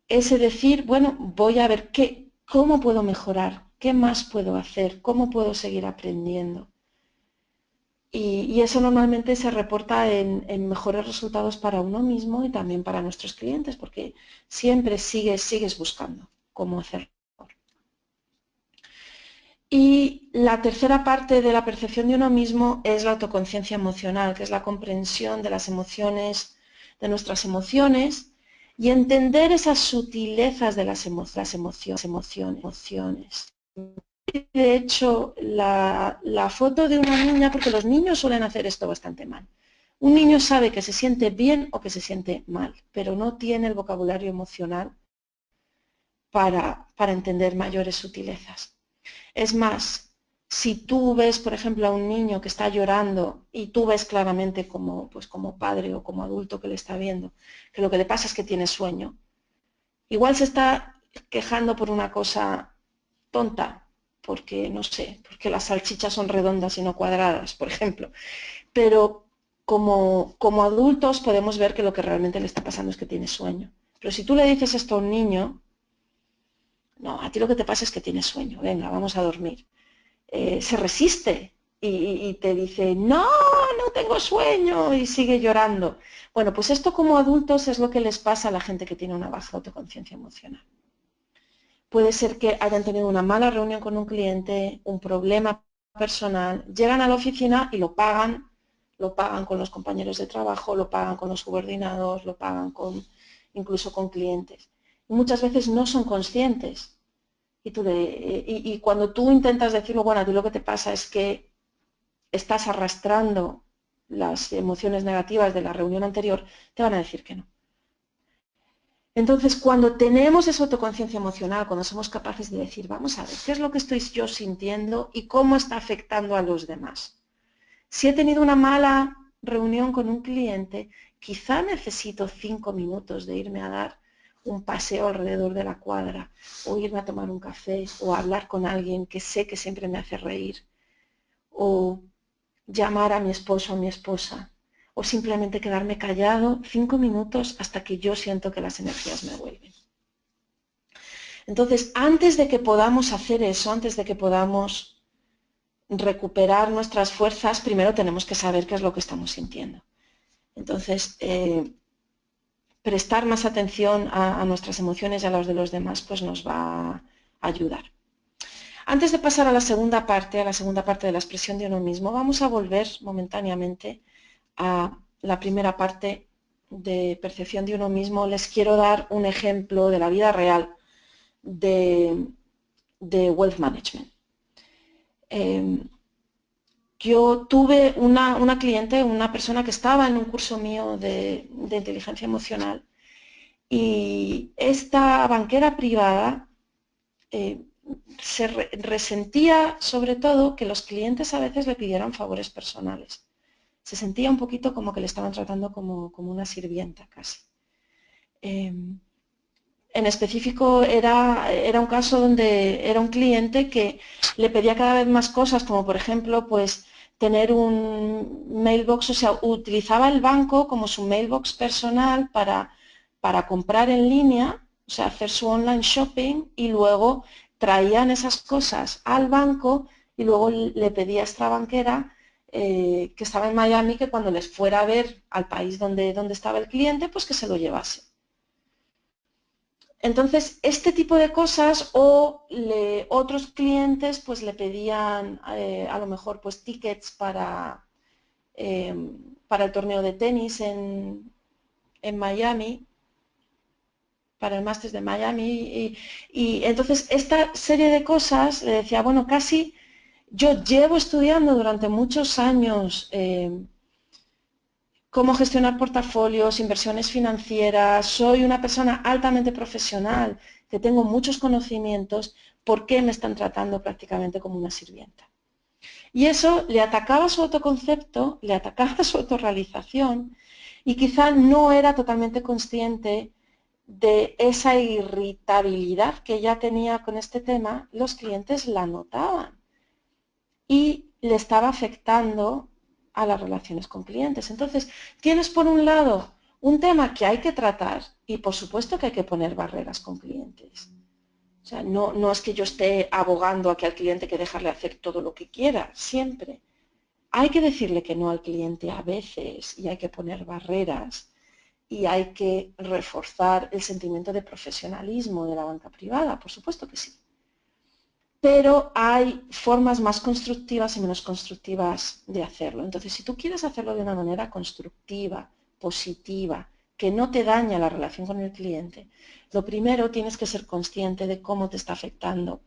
Ese decir, bueno, voy a ver cómo puedo mejorar, qué más puedo hacer, cómo puedo seguir aprendiendo. Y eso normalmente se reporta en mejores resultados para uno mismo y también para nuestros clientes, porque siempre sigues buscando cómo hacerlo mejor. Y la tercera parte de la percepción de uno mismo es la autoconciencia emocional, que es la comprensión de las emociones, de nuestras emociones, y entender esas sutilezas de las emociones. De hecho, la foto de una niña, porque los niños suelen hacer esto bastante mal. Un niño sabe que se siente bien o que se siente mal, pero no tiene el vocabulario emocional para entender mayores sutilezas. Es más, si tú ves, por ejemplo, a un niño que está llorando y tú ves claramente como, pues como padre o como adulto que le está viendo, que lo que le pasa es que tiene sueño, igual se está quejando por una cosa tonta, porque, no sé, porque las salchichas son redondas y no cuadradas, por ejemplo, pero como adultos podemos ver que lo que realmente le está pasando es que tiene sueño. Pero si tú le dices esto a un niño, no, a ti lo que te pasa es que tienes sueño, venga, vamos a dormir. Se resiste y te dice, no, no tengo sueño y sigue llorando. Bueno, pues esto como adultos es lo que les pasa a la gente que tiene una baja autoconciencia emocional. Puede ser que hayan tenido una mala reunión con un cliente, un problema personal, llegan a la oficina y lo pagan con los compañeros de trabajo, lo pagan con los subordinados, lo pagan incluso con clientes. Y muchas veces no son conscientes. Y cuando tú intentas decirlo, bueno, a ti lo que te pasa es que estás arrastrando las emociones negativas de la reunión anterior, te van a decir que no. Entonces, cuando tenemos esa autoconciencia emocional, cuando somos capaces de decir, vamos a ver, ¿qué es lo que estoy yo sintiendo y cómo está afectando a los demás? Si he tenido una mala reunión con un cliente, quizá necesito 5 minutos de irme a dar un paseo alrededor de la cuadra, o irme a tomar un café, o hablar con alguien que sé que siempre me hace reír, o llamar a mi esposo o a mi esposa, o simplemente quedarme callado 5 minutos hasta que yo siento que las energías me vuelven. Entonces, antes de que podamos hacer eso, antes de que podamos recuperar nuestras fuerzas, primero tenemos que saber qué es lo que estamos sintiendo. Entonces, prestar más atención a nuestras emociones y a las de los demás, pues nos va a ayudar. Antes de pasar a la segunda parte de la expresión de uno mismo, vamos a volver momentáneamente a la primera parte de percepción de uno mismo. Les quiero dar un ejemplo de la vida real de Wealth Management. Yo tuve una cliente, una persona que estaba en un curso mío de inteligencia emocional, y esta banquera privada se resentía sobre todo que los clientes a veces le pidieran favores personales. Se sentía un poquito como que le estaban tratando como una sirvienta casi. En específico era un caso donde era un cliente que le pedía cada vez más cosas, como por ejemplo, pues tener un mailbox, o sea, utilizaba el banco como su mailbox personal para comprar en línea, o sea, hacer su online shopping, y luego traían esas cosas al banco y luego le pedía a esta banquera que estaba en Miami que cuando les fuera a ver al país donde estaba el cliente, pues que se lo llevase. Entonces, este tipo de cosas, o otros clientes pues le pedían a lo mejor pues tickets para el torneo de tenis en Miami, para el Masters de Miami, y entonces esta serie de cosas le decía, bueno, casi yo llevo estudiando durante muchos años cómo gestionar portafolios, inversiones financieras, soy una persona altamente profesional, que tengo muchos conocimientos, ¿por qué me están tratando prácticamente como una sirvienta? Y eso le atacaba su autoconcepto, le atacaba su autorrealización, y quizá no era totalmente consciente de esa irritabilidad que ya tenía con este tema. Los clientes la notaban y le estaba afectando a las relaciones con clientes. Entonces, tienes por un lado un tema que hay que tratar, y por supuesto que hay que poner barreras con clientes. O sea, no es que yo esté abogando a que al cliente hay que dejarle hacer todo lo que quiera, siempre. Hay que decirle que no al cliente a veces, y hay que poner barreras, y hay que reforzar el sentimiento de profesionalismo de la banca privada, por supuesto que sí. Pero hay formas más constructivas y menos constructivas de hacerlo. Entonces, si tú quieres hacerlo de una manera constructiva, positiva, que no te daña la relación con el cliente, lo primero tienes que ser consciente de cómo te está afectando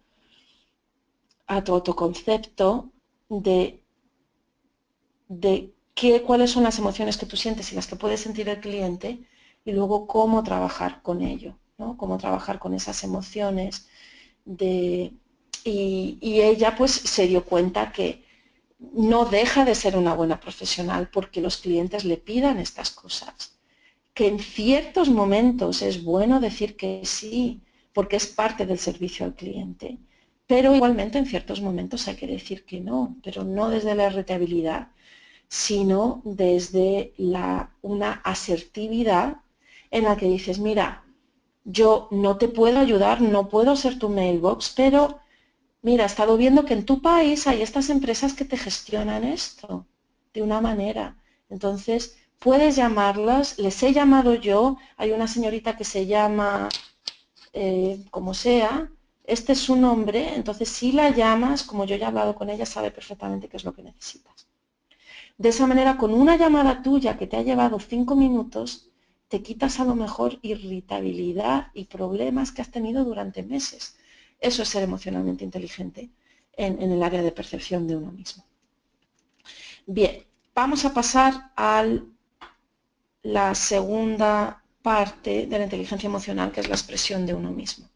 a tu autoconcepto, de cuáles son las emociones que tú sientes y las que puede sentir el cliente, y luego cómo trabajar con ello, ¿no? Cómo trabajar con esas emociones y ella pues se dio cuenta que no deja de ser una buena profesional porque los clientes le pidan estas cosas, que en ciertos momentos es bueno decir que sí, porque es parte del servicio al cliente, pero igualmente en ciertos momentos hay que decir que no, pero no desde la irritabilidad, sino desde una asertividad en la que dices, mira, yo no te puedo ayudar, no puedo ser tu mailbox, pero mira, he estado viendo que en tu país hay estas empresas que te gestionan esto de una manera. Entonces, puedes llamarlas, les he llamado yo, hay una señorita que se llama, como sea, este es su nombre, entonces si la llamas, como yo ya he hablado con ella, sabe perfectamente qué es lo que necesitas. De esa manera, con una llamada tuya que te ha llevado 5 minutos, te quitas a lo mejor irritabilidad y problemas que has tenido durante meses. Eso es ser emocionalmente inteligente en el área de percepción de uno mismo. Bien, vamos a pasar a la segunda parte de la inteligencia emocional, que es la expresión de uno mismo.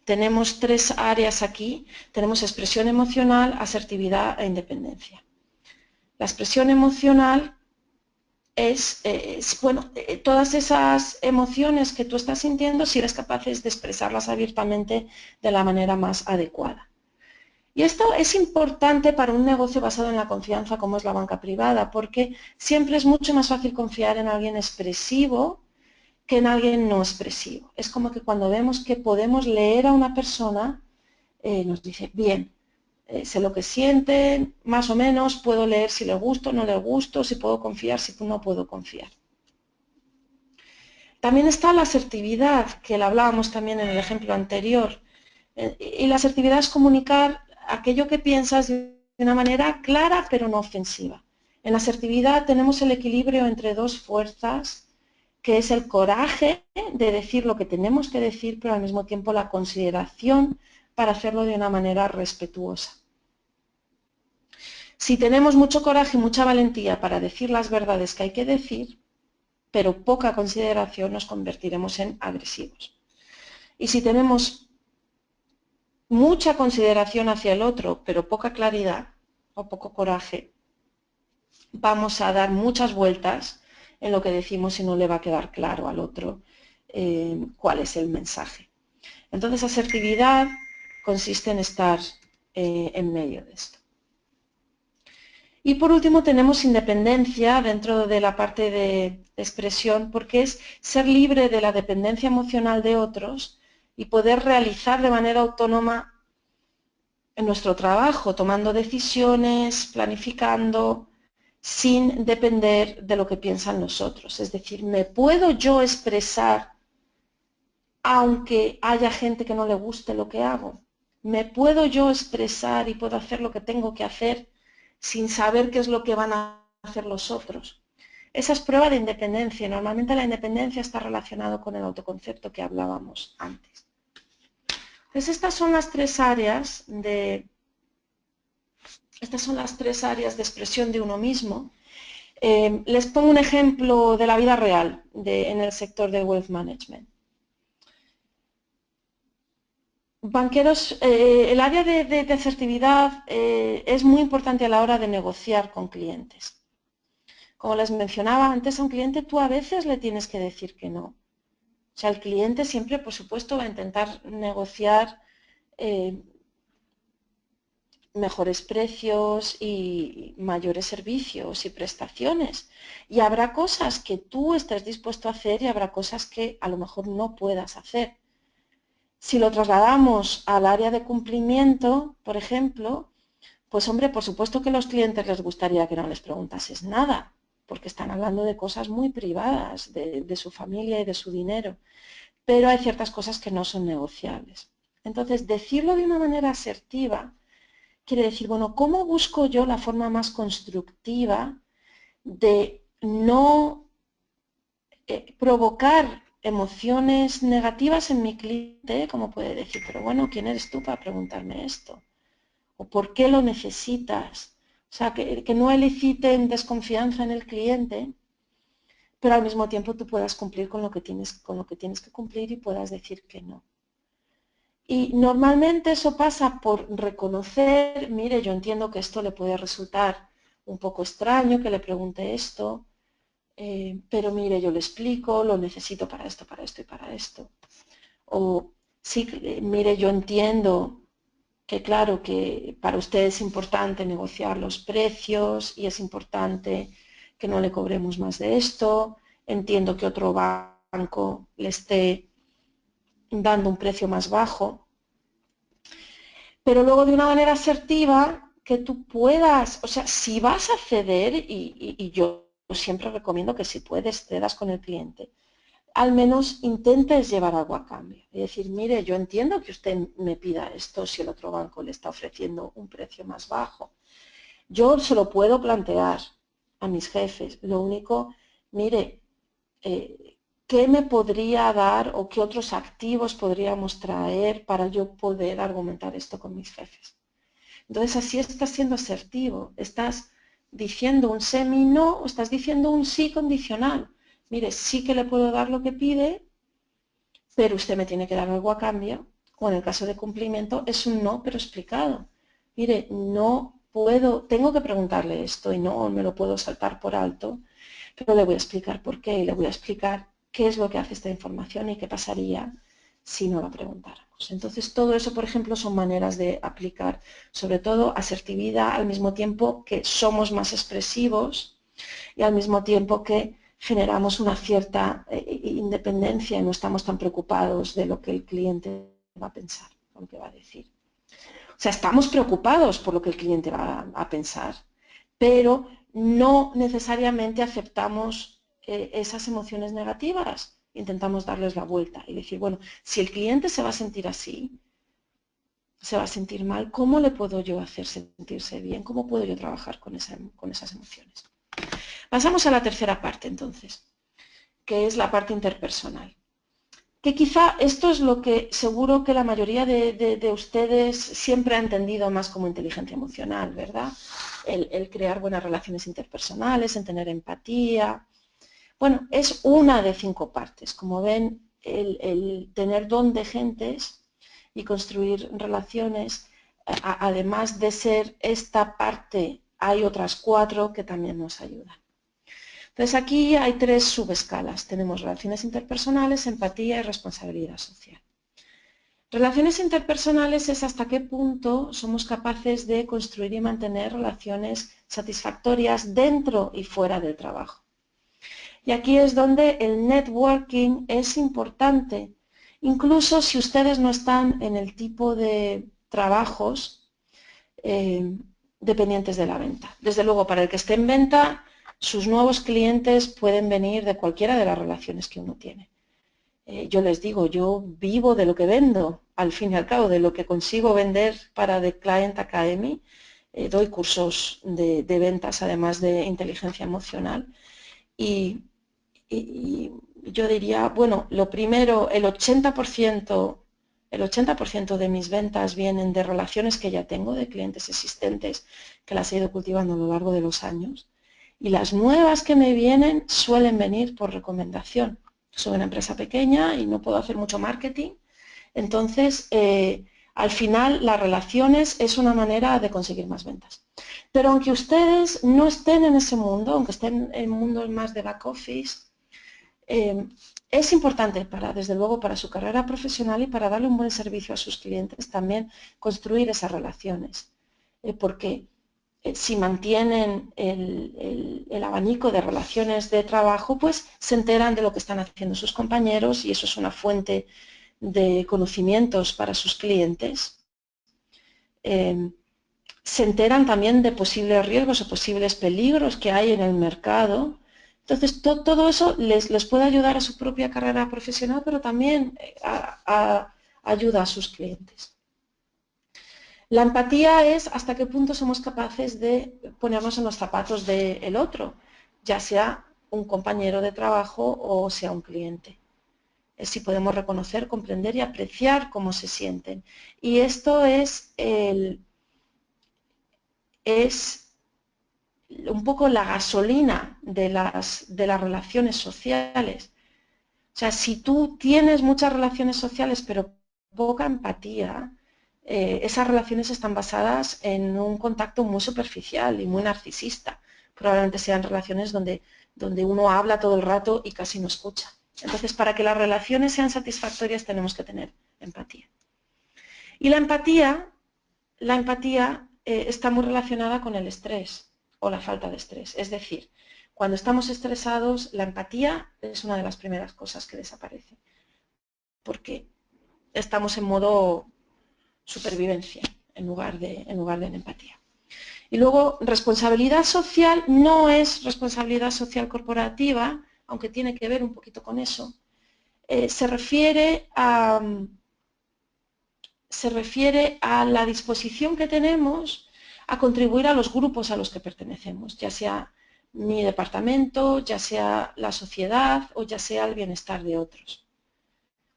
Tenemos 3 áreas aquí. Tenemos expresión emocional, asertividad e independencia. La expresión emocional es bueno, todas esas emociones que tú estás sintiendo, si eres capaz de expresarlas abiertamente de la manera más adecuada. Y esto es importante para un negocio basado en la confianza como es la banca privada, porque siempre es mucho más fácil confiar en alguien expresivo que en alguien no expresivo. Es como que cuando vemos que podemos leer a una persona, nos dice, bien, sé lo que sienten, más o menos, puedo leer si le gusto, no le gusto, si puedo confiar, si no puedo confiar. También está la asertividad, que la hablábamos también en el ejemplo anterior. Y la asertividad es comunicar aquello que piensas de una manera clara pero no ofensiva. En la asertividad tenemos el equilibrio entre 2 fuerzas, que es el coraje de decir lo que tenemos que decir, pero al mismo tiempo la consideración para hacerlo de una manera respetuosa. Si tenemos mucho coraje y mucha valentía para decir las verdades que hay que decir, pero poca consideración, nos convertiremos en agresivos. Y si tenemos mucha consideración hacia el otro, pero poca claridad o poco coraje, vamos a dar muchas vueltas en lo que decimos y no le va a quedar claro al otro cuál es el mensaje. Entonces, asertividad consiste en estar en medio de esto. Y por último tenemos independencia dentro de la parte de expresión, porque es ser libre de la dependencia emocional de otros y poder realizar de manera autónoma en nuestro trabajo, tomando decisiones, planificando, sin depender de lo que piensan los otros. Es decir, me puedo yo expresar aunque haya gente que no le guste lo que hago. Me puedo yo expresar y puedo hacer lo que tengo que hacer sin saber qué es lo que van a hacer los otros. Esa es prueba de independencia. Normalmente la independencia está relacionada con el autoconcepto que hablábamos antes. Entonces, estas son las 3 áreas de expresión de uno mismo. Les pongo un ejemplo de la vida real en el sector de wealth management. Banqueros, el área de asertividad es muy importante a la hora de negociar con clientes. Como les mencionaba antes, a un cliente tú a veces le tienes que decir que no. O sea, el cliente siempre, por supuesto, va a intentar negociar mejores precios y mayores servicios y prestaciones. Y habrá cosas que tú estés dispuesto a hacer y habrá cosas que a lo mejor no puedas hacer. Si lo trasladamos al área de cumplimiento, por ejemplo, pues hombre, por supuesto que a los clientes les gustaría que no les preguntases nada, porque están hablando de cosas muy privadas, de su familia y de su dinero, pero hay ciertas cosas que no son negociables. Entonces, decirlo de una manera asertiva quiere decir, bueno, ¿cómo busco yo la forma más constructiva de no provocar emociones negativas en mi cliente, como puede decir, pero bueno, ¿quién eres tú para preguntarme esto? ¿O por qué lo necesitas? O sea, que no eliciten desconfianza en el cliente, pero al mismo tiempo tú puedas cumplir con lo que tienes que cumplir y puedas decir que no. Y normalmente eso pasa por reconocer, mire, yo entiendo que esto le puede resultar un poco extraño que le pregunte esto, pero mire, yo le explico, lo necesito para esto y para esto. O sí, mire, yo entiendo que claro que para usted es importante negociar los precios y es importante que no le cobremos más de esto. Entiendo que otro banco le esté dando un precio más bajo, pero luego de una manera asertiva que tú puedas, o sea, si vas a ceder, y yo siempre recomiendo que si puedes cedas con el cliente, al menos intentes llevar algo a cambio. Es decir, mire, yo entiendo que usted me pida esto si el otro banco le está ofreciendo un precio más bajo. Yo se lo puedo plantear a mis jefes. Lo único, mire, ¿qué me podría dar o qué otros activos podríamos traer para yo poder argumentar esto con mis jefes? Entonces así estás siendo asertivo, estás diciendo un semi no o estás diciendo un sí condicional. Mire, sí que le puedo dar lo que pide, pero usted me tiene que dar algo a cambio, o en el caso de cumplimiento es un no, pero explicado. Mire, no puedo, tengo que preguntarle esto y no me lo puedo saltar por alto, pero le voy a explicar por qué y le voy a explicar qué es lo que hace esta información y qué pasaría si no la preguntáramos. Entonces, todo eso, por ejemplo, son maneras de aplicar, sobre todo asertividad al mismo tiempo que somos más expresivos y al mismo tiempo que generamos una cierta independencia y no estamos tan preocupados de lo que el cliente va a pensar, lo que va a decir. O sea, estamos preocupados por lo que el cliente va a pensar, pero no necesariamente aceptamos esas emociones negativas. Intentamos darles la vuelta y decir, bueno, si el cliente se va a sentir así, se va a sentir mal, ¿cómo le puedo yo hacer sentirse bien? ¿Cómo puedo yo trabajar con esas emociones? Pasamos a la tercera parte, entonces, que es la parte interpersonal. Que quizá esto es lo que seguro que la mayoría de ustedes siempre ha entendido más como inteligencia emocional, ¿verdad? El crear buenas relaciones interpersonales, en tener empatía. Bueno, es una de 5 partes. Como ven, el tener don de gentes y construir relaciones, además de ser esta parte, hay otras 4 que también nos ayudan. Entonces aquí hay 3 subescalas. Tenemos relaciones interpersonales, empatía y responsabilidad social. Relaciones interpersonales es hasta qué punto somos capaces de construir y mantener relaciones satisfactorias dentro y fuera del trabajo. Y aquí es donde el networking es importante, incluso si ustedes no están en el tipo de trabajos dependientes de la venta. Desde luego, para el que esté en venta, sus nuevos clientes pueden venir de cualquiera de las relaciones que uno tiene. Yo les digo, yo vivo de lo que vendo, al fin y al cabo, de lo que consigo vender para The Client Academy. Doy cursos de ventas, además de inteligencia emocional. Y yo diría, bueno, lo primero, el 80% de mis ventas vienen de relaciones que ya tengo, de clientes existentes que las he ido cultivando a lo largo de los años. Y las nuevas que me vienen suelen venir por recomendación. Soy una empresa pequeña y no puedo hacer mucho marketing. Entonces, al final, las relaciones es una manera de conseguir más ventas. Pero aunque ustedes no estén en ese mundo, aunque estén en mundos más de back office, es importante desde luego, para su carrera profesional y para darle un buen servicio a sus clientes también construir esas relaciones. Porque si mantienen el abanico de relaciones de trabajo, pues se enteran de lo que están haciendo sus compañeros y eso es una fuente de conocimientos para sus clientes. Se enteran también de posibles riesgos o posibles peligros que hay en el mercado. Entonces, todo eso les puede ayudar a su propia carrera profesional, pero también ayuda a sus clientes. La empatía es hasta qué punto somos capaces de ponernos en los zapatos del otro, ya sea un compañero de trabajo o sea un cliente. Es si podemos reconocer, comprender y apreciar cómo se sienten. Y esto es un poco la gasolina de las relaciones sociales. O sea, si tú tienes muchas relaciones sociales, pero poca empatía, esas relaciones están basadas en un contacto muy superficial y muy narcisista. Probablemente sean relaciones donde uno habla todo el rato y casi no escucha. Entonces, para que las relaciones sean satisfactorias tenemos que tener empatía. Y la empatía está muy relacionada con el estrés o la falta de estrés. Es decir, cuando estamos estresados, la empatía es una de las primeras cosas que desaparece, porque estamos en modo supervivencia en lugar de en empatía. Y luego, responsabilidad social no es responsabilidad social corporativa, aunque tiene que ver un poquito con eso. Se refiere a la disposición que tenemos a contribuir a los grupos a los que pertenecemos, ya sea mi departamento, ya sea la sociedad o ya sea el bienestar de otros.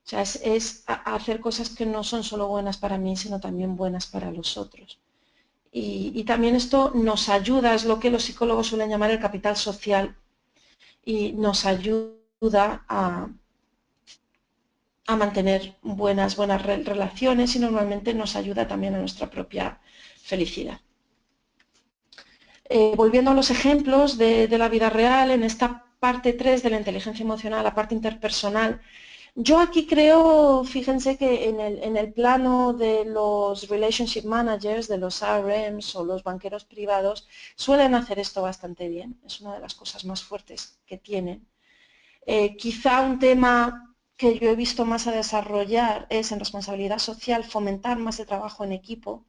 O sea, es hacer cosas que no son solo buenas para mí, sino también buenas para los otros. Y también esto nos ayuda, es lo que los psicólogos suelen llamar el capital social, y nos ayuda a mantener buenas relaciones y normalmente nos ayuda también a nuestra propia felicidad. Volviendo a los ejemplos de la vida real, en esta parte 3 de la inteligencia emocional, la parte interpersonal, yo aquí creo, fíjense que en el plano de los relationship managers, de los RMs o los banqueros privados, suelen hacer esto bastante bien, es una de las cosas más fuertes que tienen. Quizá un tema que yo he visto más a desarrollar es en responsabilidad social, fomentar más el trabajo en equipo.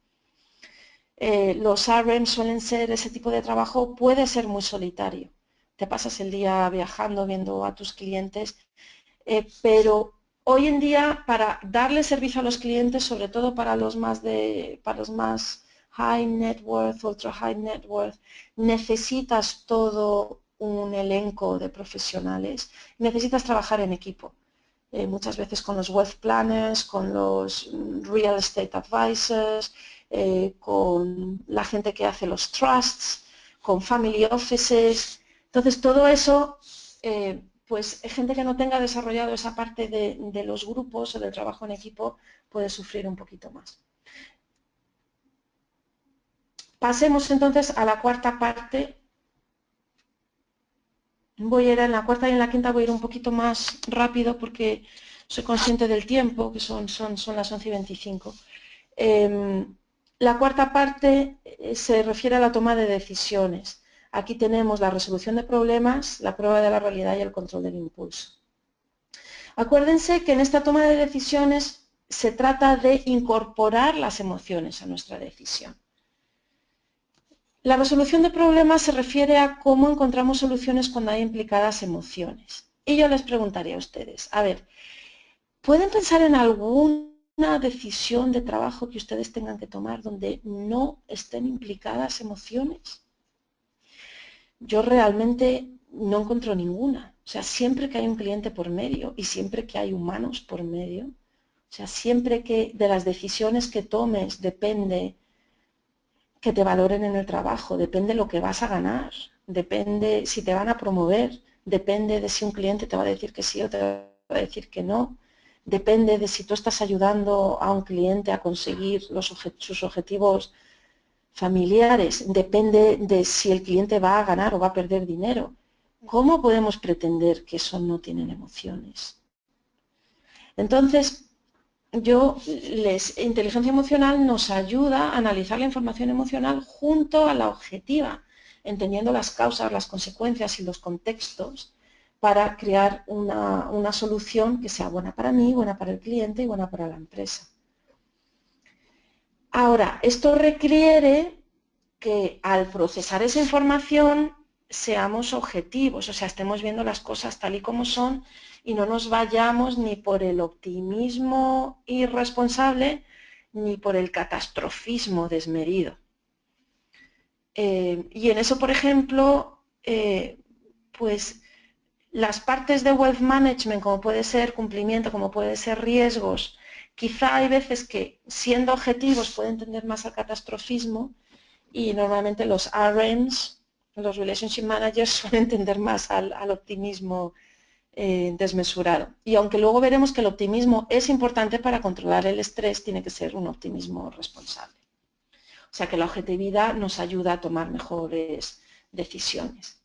Los RMs suelen ser ese tipo de trabajo, puede ser muy solitario. Te pasas el día viajando, viendo a tus clientes, pero hoy en día para darle servicio a los clientes, sobre todo para los más high net worth, ultra high net worth, necesitas todo un elenco de profesionales, necesitas trabajar en equipo. Muchas veces con los wealth planners, con los real estate advisors, con la gente que hace los trusts, con family offices. Entonces todo eso, pues gente que no tenga desarrollado esa parte de los grupos o del trabajo en equipo puede sufrir un poquito más. Pasemos entonces a la cuarta parte. Voy a ir en la cuarta y en la quinta voy a ir un poquito más rápido porque soy consciente del tiempo, que son las 11:25. La cuarta parte se refiere a la toma de decisiones. Aquí tenemos la resolución de problemas, la prueba de la realidad y el control del impulso. Acuérdense que en esta toma de decisiones se trata de incorporar las emociones a nuestra decisión. La resolución de problemas se refiere a cómo encontramos soluciones cuando hay implicadas emociones. Y yo les preguntaría a ustedes, a ver, ¿pueden pensar en alguna decisión de trabajo que ustedes tengan que tomar donde no estén implicadas emociones? Yo realmente no encuentro ninguna. O sea, siempre que hay un cliente por medio y siempre que hay humanos por medio, o sea, siempre que de las decisiones que tomes depende que te valoren en el trabajo, depende lo que vas a ganar, depende si te van a promover, depende de si un cliente te va a decir que sí o te va a decir que no, depende de si tú estás ayudando a un cliente a conseguir sus objetivos familiares, depende de si el cliente va a ganar o va a perder dinero. ¿Cómo podemos pretender que eso no tienen emociones? Entonces, inteligencia emocional nos ayuda a analizar la información emocional junto a la objetiva, entendiendo las causas, las consecuencias y los contextos para crear una solución que sea buena para mí, buena para el cliente y buena para la empresa. Ahora, esto requiere que al procesar esa información seamos objetivos, o sea, estemos viendo las cosas tal y como son y no nos vayamos ni por el optimismo irresponsable ni por el catastrofismo desmedido. Y en eso, por ejemplo, pues las partes de wealth management, como puede ser cumplimiento, como puede ser riesgos, quizá hay veces que siendo objetivos pueden tender más al catastrofismo y normalmente los RMs, los Relationship Managers, suelen tender más al optimismo desmesurado. Y aunque luego veremos que el optimismo es importante para controlar el estrés, tiene que ser un optimismo responsable. O sea que la objetividad nos ayuda a tomar mejores decisiones.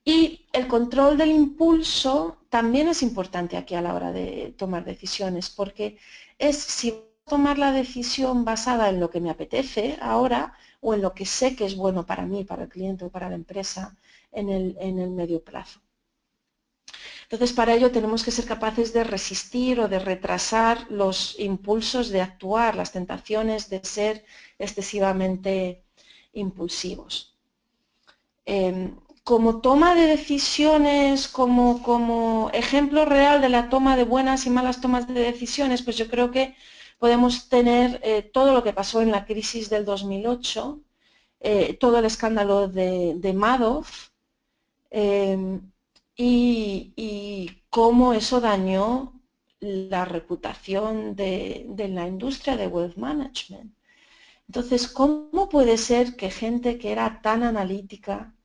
Y el control del impulso también es importante aquí a la hora de tomar decisiones, porque es si voy a tomar la decisión basada en lo que me apetece ahora o en lo que sé que es bueno para mí, para el cliente o para la empresa en el medio plazo. Entonces, para ello tenemos que ser capaces de resistir o de retrasar los impulsos de actuar, las tentaciones de ser excesivamente impulsivos. Como toma de decisiones, como ejemplo real de la toma de buenas y malas tomas de decisiones, pues yo creo que podemos tener todo lo que pasó en la crisis del 2008, todo el escándalo de Madoff, y cómo eso dañó la reputación de la industria de wealth management. Entonces, ¿cómo puede ser que gente que era tan analítica,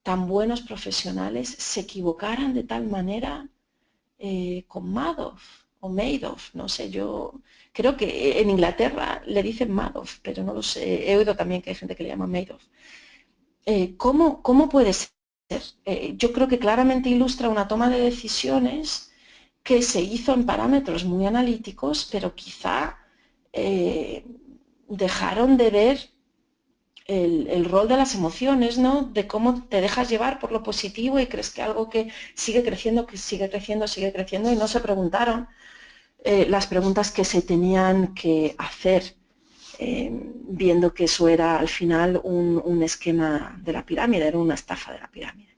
tan buenos profesionales, se equivocaran de tal manera con Madoff o Madoff? No sé, yo creo que en Inglaterra le dicen Madoff, pero no lo sé. He oído también que hay gente que le llama Madoff. ¿Cómo puede ser? Yo creo que claramente ilustra una toma de decisiones que se hizo en parámetros muy analíticos, pero quizá dejaron de ver el rol de las emociones, ¿no? De cómo te dejas llevar por lo positivo y crees que algo que sigue creciendo, sigue creciendo, y no se preguntaron las preguntas que se tenían que hacer, viendo que eso era al final un esquema de la pirámide, era una estafa de la pirámide.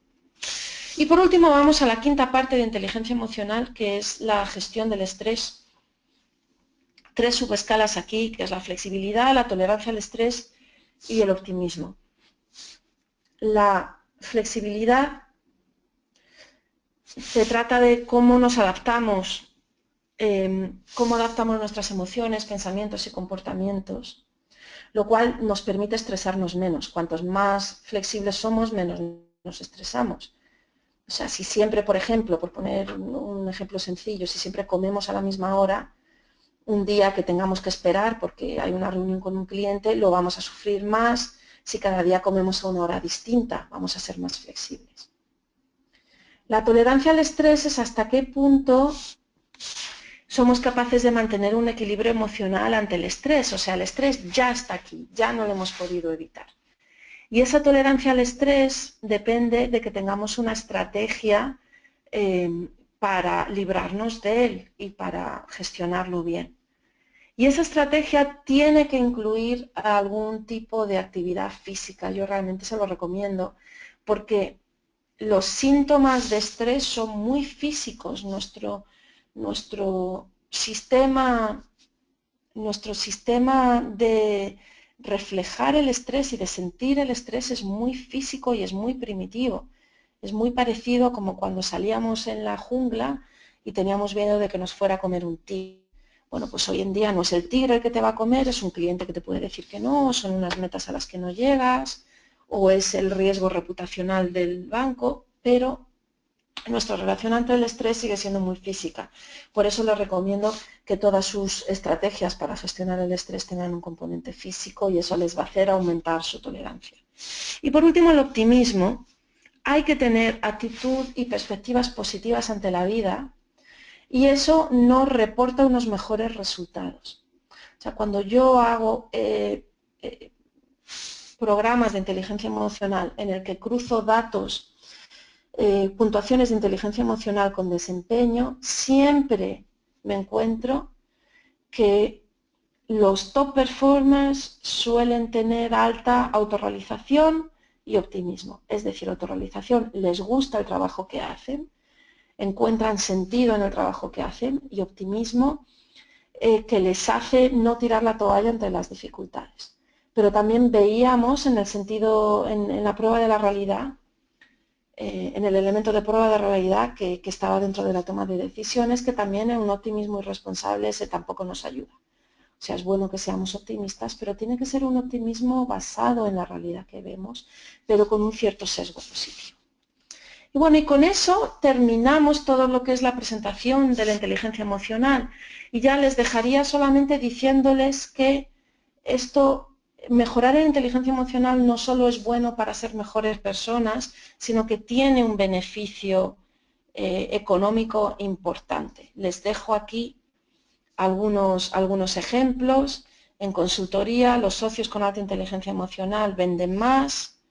Y por último vamos a la quinta parte de inteligencia emocional, que es la gestión del estrés. 3 subescalas aquí, que es la flexibilidad, la tolerancia al estrés y el optimismo. La flexibilidad se trata de cómo nos adaptamos, cómo adaptamos nuestras emociones, pensamientos y comportamientos, lo cual nos permite estresarnos menos. Cuantos más flexibles somos, menos nos estresamos. O sea, si siempre, por ejemplo, por poner un ejemplo sencillo, si siempre comemos a la misma hora, un día que tengamos que esperar porque hay una reunión con un cliente, lo vamos a sufrir más. Si cada día comemos a una hora distinta, vamos a ser más flexibles. La tolerancia al estrés es hasta qué punto somos capaces de mantener un equilibrio emocional ante el estrés. O sea, el estrés ya está aquí, ya no lo hemos podido evitar. Y esa tolerancia al estrés depende de que tengamos una estrategia para librarnos de él y para gestionarlo bien. Y esa estrategia tiene que incluir algún tipo de actividad física. Yo realmente se lo recomiendo porque los síntomas de estrés son muy físicos. Nuestro sistema de reflejar el estrés y de sentir el estrés es muy físico y es muy primitivo. Es muy parecido como cuando salíamos en la jungla y teníamos miedo de que nos fuera a comer un tigre. Bueno, pues hoy en día no es el tigre el que te va a comer, es un cliente que te puede decir que no, son unas metas a las que no llegas, o es el riesgo reputacional del banco, pero nuestra relación ante el estrés sigue siendo muy física. Por eso les recomiendo que todas sus estrategias para gestionar el estrés tengan un componente físico y eso les va a hacer aumentar su tolerancia. Y por último, el optimismo. Hay que tener actitud y perspectivas positivas ante la vida y eso nos reporta unos mejores resultados. O sea, cuando yo hago programas de inteligencia emocional en el que cruzo datos, puntuaciones de inteligencia emocional con desempeño, siempre me encuentro que los top performers suelen tener alta autorrealización y optimismo. Es decir, autorrealización, les gusta el trabajo que hacen, encuentran sentido en el trabajo que hacen, y optimismo, que les hace no tirar la toalla ante las dificultades. Pero también veíamos en el sentido, en la prueba de la realidad, en el elemento de prueba de realidad que estaba dentro de la toma de decisiones, que también en un optimismo irresponsable ese tampoco nos ayuda. O sea, es bueno que seamos optimistas, pero tiene que ser un optimismo basado en la realidad que vemos, pero con un cierto sesgo positivo. Y bueno, y con eso terminamos todo lo que es la presentación de la inteligencia emocional. Y ya les dejaría solamente diciéndoles que mejorar la inteligencia emocional no solo es bueno para ser mejores personas, sino que tiene un beneficio económico importante. Les dejo aquí algunos ejemplos. En consultoría, los socios con alta inteligencia emocional venden más.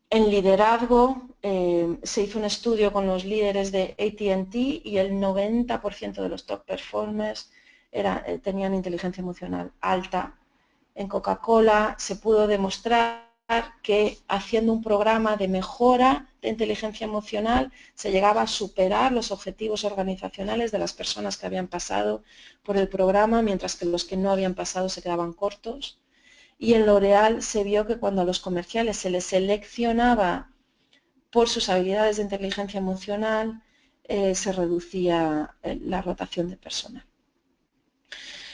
En liderazgo, se hizo un estudio con los líderes de AT&T y el 90% de los top performers tenían inteligencia emocional alta. En Coca-Cola se pudo demostrar que haciendo un programa de mejora de inteligencia emocional se llegaba a superar los objetivos organizacionales de las personas que habían pasado por el programa, mientras que los que no habían pasado se quedaban cortos. Y en L'Oréal se vio que cuando a los comerciales se les seleccionaba por sus habilidades de inteligencia emocional, se reducía la rotación de personal.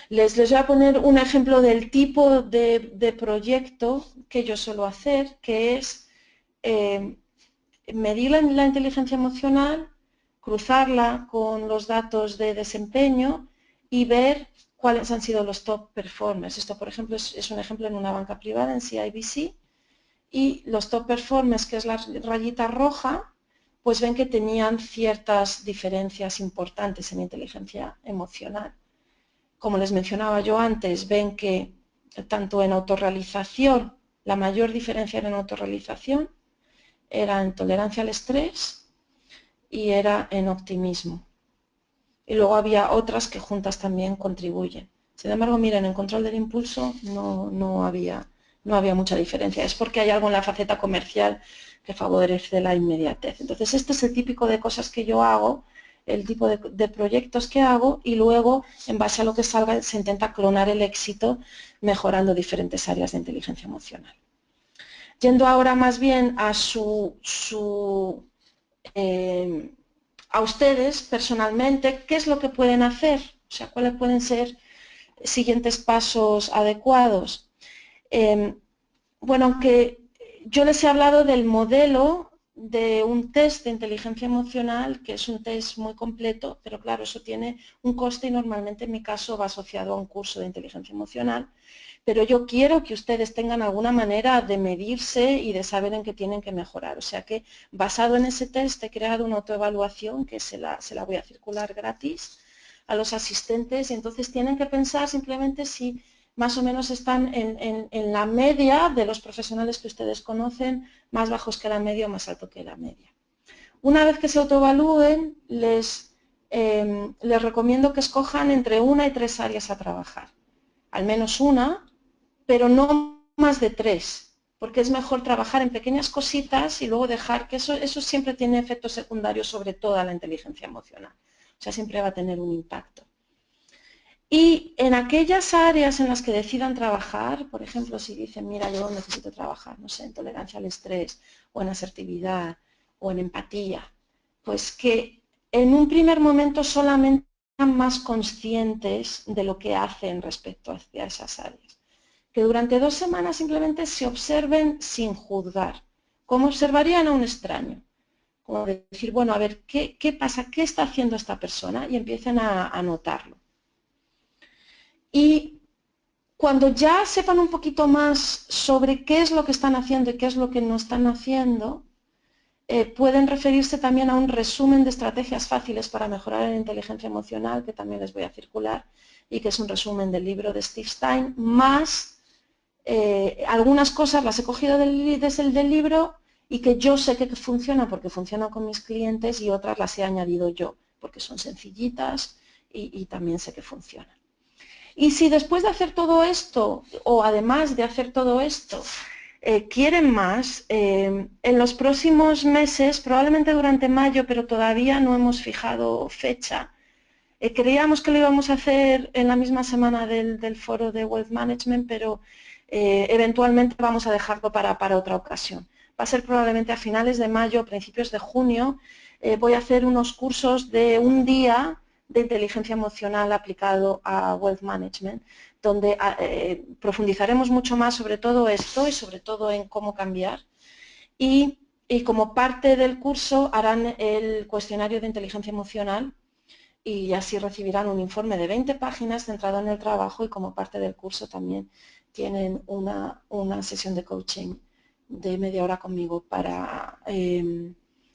Les voy a poner un ejemplo del tipo de proyecto que yo suelo hacer, que es medir la inteligencia emocional, cruzarla con los datos de desempeño y ver cuáles han sido los top performers. Esto, por ejemplo, es un ejemplo en una banca privada, en CIBC, y los top performers, que es la rayita roja, pues ven que tenían ciertas diferencias importantes en inteligencia emocional. Como les mencionaba yo antes, ven que tanto en autorrealización, la mayor diferencia era en autorrealización, era en tolerancia al estrés y era en optimismo. Y luego había otras que juntas también contribuyen. Sin embargo, miren, en control del impulso no había mucha diferencia. Es porque hay algo en la faceta comercial que favorece la inmediatez. Entonces, este es el típico de cosas que yo hago, el tipo de proyectos que hago, y luego, en base a lo que salga, se intenta clonar el éxito mejorando diferentes áreas de inteligencia emocional. Yendo ahora más bien a a ustedes personalmente, ¿qué es lo que pueden hacer? O sea, ¿cuáles pueden ser siguientes pasos adecuados? Bueno, aunque yo les he hablado del modelo de un test de inteligencia emocional, que es un test muy completo, pero claro, eso tiene un coste y normalmente en mi caso va asociado a un curso de inteligencia emocional, pero yo quiero que ustedes tengan alguna manera de medirse y de saber en qué tienen que mejorar. O sea que basado en ese test he creado una autoevaluación que se la voy a circular gratis a los asistentes y entonces tienen que pensar simplemente si más o menos están en la media de los profesionales que ustedes conocen, más bajos que la media o más alto que la media. Una vez que se autoevalúen, les recomiendo que escojan entre 1 y 3 áreas a trabajar. Al menos una, pero no más de 3, porque es mejor trabajar en pequeñas cositas y luego dejar que eso siempre tiene efectos secundarios sobre toda la inteligencia emocional. O sea, siempre va a tener un impacto. Y en aquellas áreas en las que decidan trabajar, por ejemplo, si dicen, mira, yo necesito trabajar, no sé, en tolerancia al estrés, o en asertividad, o en empatía, pues que en un primer momento solamente sean más conscientes de lo que hacen respecto hacia esas áreas. Que durante 2 semanas simplemente se observen sin juzgar, como observarían a un extraño. Como decir, bueno, a ver, ¿qué pasa? ¿Qué está haciendo esta persona? Y empiecen a notarlo. Y cuando ya sepan un poquito más sobre qué es lo que están haciendo y qué es lo que no están haciendo, pueden referirse también a un resumen de estrategias fáciles para mejorar la inteligencia emocional, que también les voy a circular, y que es un resumen del libro de Steve Stein, más algunas cosas las he cogido desde el del libro y que yo sé que funcionan porque funcionan con mis clientes y otras las he añadido yo, porque son sencillitas y también sé que funcionan. Y si después de hacer todo esto, o además de hacer todo esto, quieren más, en los próximos meses, probablemente durante mayo, pero todavía no hemos fijado fecha, creíamos que lo íbamos a hacer en la misma semana del foro de Wealth Management, pero eventualmente vamos a dejarlo para otra ocasión. Va a ser probablemente a finales de mayo, principios de junio. Voy a hacer unos cursos de un día de inteligencia emocional aplicado a Wealth Management, donde profundizaremos mucho más sobre todo esto y sobre todo en cómo cambiar. Y y como parte del curso harán el cuestionario de inteligencia emocional y así recibirán un informe de 20 páginas centrado en el trabajo y como parte del curso también tienen una sesión de coaching de media hora conmigo para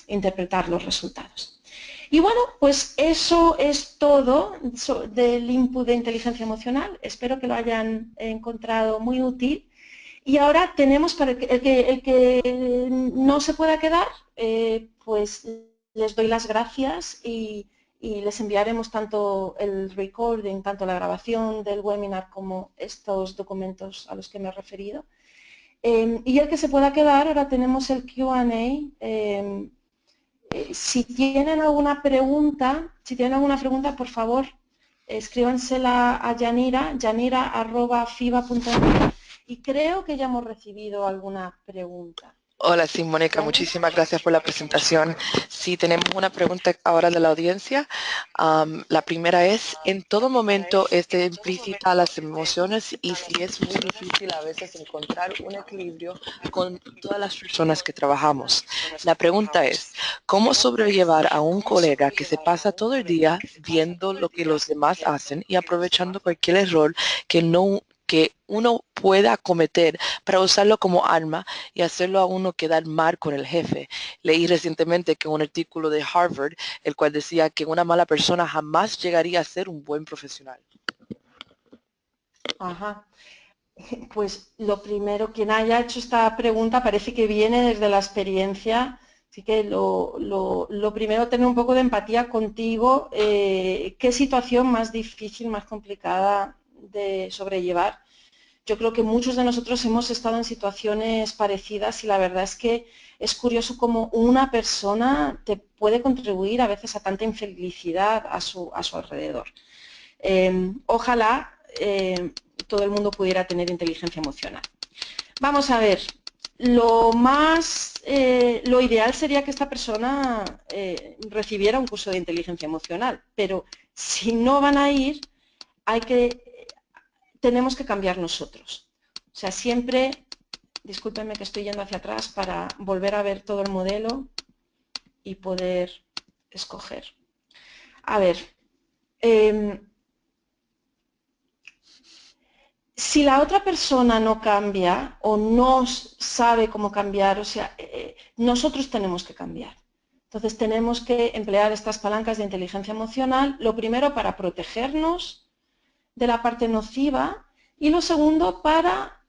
interpretar los resultados. Y bueno, pues eso es todo del input de inteligencia emocional. Espero que lo hayan encontrado muy útil. Y ahora tenemos, para el que no se pueda quedar, pues les doy las gracias y les enviaremos tanto el recording, tanto la grabación del webinar como estos documentos a los que me he referido. Y el que se pueda quedar, ahora tenemos el Q&A. Si tienen alguna pregunta, por favor, escríbansela a Yanira, yanira@fiba.net, y creo que ya hemos recibido alguna pregunta. Hola, sí, Mónica, muchísimas gracias por la presentación. Sí, tenemos una pregunta ahora de la audiencia. La primera es, ¿en todo momento implícita las emociones y si es muy difícil a veces encontrar un equilibrio con todas las personas que trabajamos? La pregunta es, ¿cómo sobrellevar a un colega que se pasa todo el día viendo lo que los demás hacen y aprovechando cualquier error que uno pueda cometer para usarlo como arma y hacerlo a uno quedar mal con el jefe? Leí recientemente que un artículo de Harvard, el cual decía que una mala persona jamás llegaría a ser un buen profesional. Ajá. Pues lo primero, quien haya hecho esta pregunta parece que viene desde la experiencia, así que lo primero, tener un poco de empatía contigo. ¿Qué situación más difícil, más complicada de sobrellevar? Yo creo que muchos de nosotros hemos estado en situaciones parecidas y la verdad es que es curioso cómo una persona te puede contribuir a veces a tanta infelicidad a su alrededor. Ojalá todo el mundo pudiera tener inteligencia emocional. Vamos a ver, lo ideal sería que esta persona recibiera un curso de inteligencia emocional, pero si no van a ir, tenemos que cambiar nosotros. O sea, siempre, discúlpenme que estoy yendo hacia atrás para volver a ver todo el modelo y poder escoger. A ver, si la otra persona no cambia o no sabe cómo cambiar, o sea, nosotros tenemos que cambiar. Entonces tenemos que emplear estas palancas de inteligencia emocional, lo primero para protegernos de la parte nociva y lo segundo para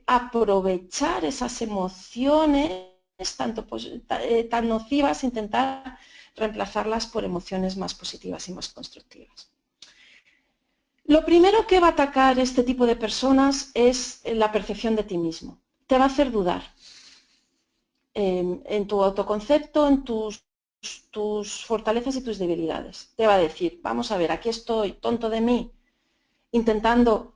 aprovechar esas emociones tan nocivas, intentar reemplazarlas por emociones más positivas y más constructivas. Lo primero que va a atacar este tipo de personas es la percepción de ti mismo. Te va a hacer dudar en tu autoconcepto, en tus fortalezas y tus debilidades. Te va a decir, vamos a ver, aquí estoy, tonto de mí, intentando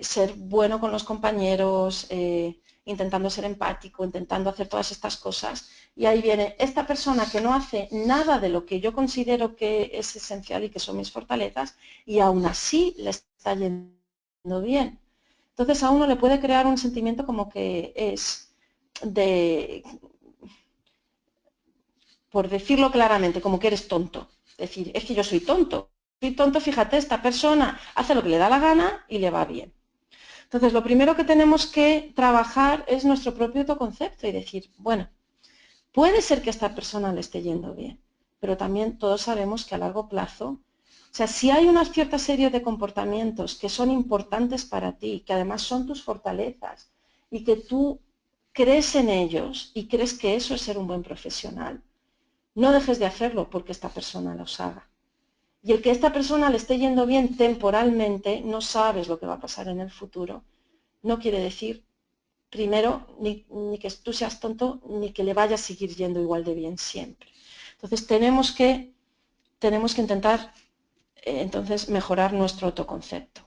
ser bueno con los compañeros, intentando ser empático, intentando hacer todas estas cosas, y ahí viene esta persona que no hace nada de lo que yo considero que es esencial y que son mis fortalezas, y aún así le está yendo bien. Entonces a uno le puede crear un sentimiento como que es por decirlo claramente, como que eres tonto. Es decir, es que yo soy tonto. Soy tonto, fíjate, esta persona hace lo que le da la gana y le va bien. Entonces, lo primero que tenemos que trabajar es nuestro propio autoconcepto y decir, bueno, puede ser que a esta persona le esté yendo bien, pero también todos sabemos que a largo plazo, o sea, si hay una cierta serie de comportamientos que son importantes para ti, que además son tus fortalezas y que tú crees en ellos y crees que eso es ser un buen profesional, no dejes de hacerlo porque esta persona los haga. Y el que a esta persona le esté yendo bien temporalmente, no sabes lo que va a pasar en el futuro. No quiere decir, primero, ni que tú seas tonto, ni que le vaya a seguir yendo igual de bien siempre. Entonces tenemos que intentar entonces mejorar nuestro autoconcepto.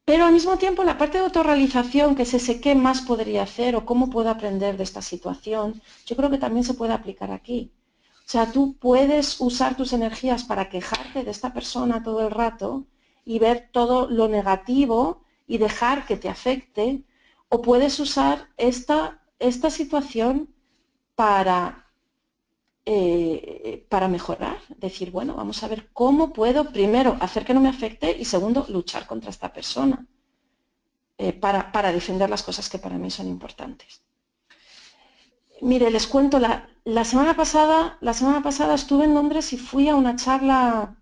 Pero al mismo tiempo la parte de autorrealización, que es ese qué más podría hacer o cómo puedo aprender de esta situación, yo creo que también se puede aplicar aquí. O sea, tú puedes usar tus energías para quejarte de esta persona todo el rato y ver todo lo negativo y dejar que te afecte, o puedes usar esta esta situación para mejorar, decir, bueno, vamos a ver cómo puedo, primero, hacer que no me afecte y segundo, luchar contra esta persona para defender las cosas que para mí son importantes. Mire, les cuento, la semana pasada estuve en Londres y fui a una charla,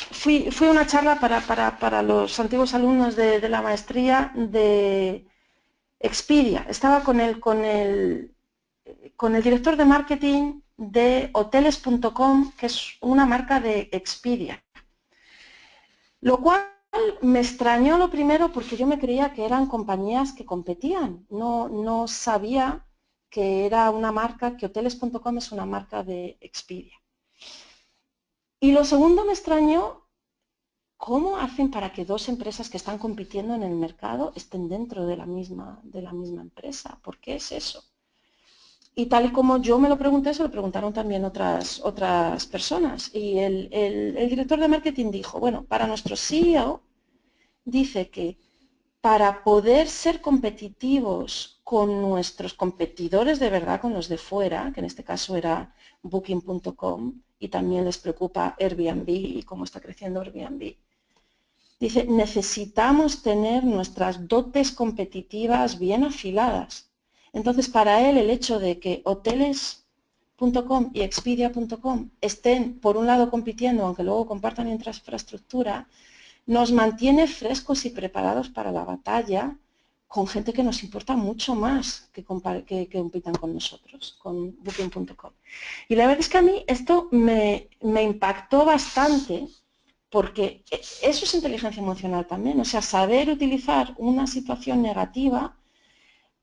fui a una charla para los antiguos alumnos de la maestría de Expedia. Estaba con el director de marketing de hoteles.com, que es una marca de Expedia. Lo cual me extrañó lo primero porque yo me creía que eran compañías que competían. No sabía que era una marca, que hoteles.com es una marca de Expedia. Y lo segundo me extrañó cómo hacen para que dos empresas que están compitiendo en el mercado estén dentro de la misma empresa. ¿Por qué es eso? Y tal y como yo me lo pregunté, se lo preguntaron también otras personas. Y el director de marketing dijo, bueno, para nuestro CEO dice que para poder ser competitivos con nuestros competidores de verdad, con los de fuera, que en este caso era Booking.com, y también les preocupa Airbnb y cómo está creciendo Airbnb, dice, necesitamos tener nuestras dotes competitivas bien afiladas. Entonces, para él, el hecho de que hoteles.com y Expedia.com estén, por un lado, compitiendo, aunque luego compartan infraestructura, nos mantiene frescos y preparados para la batalla con gente que nos importa mucho más que compitan con nosotros, con Booking.com. Y la verdad es que a mí esto me impactó bastante, porque eso es inteligencia emocional también, o sea, saber utilizar una situación negativa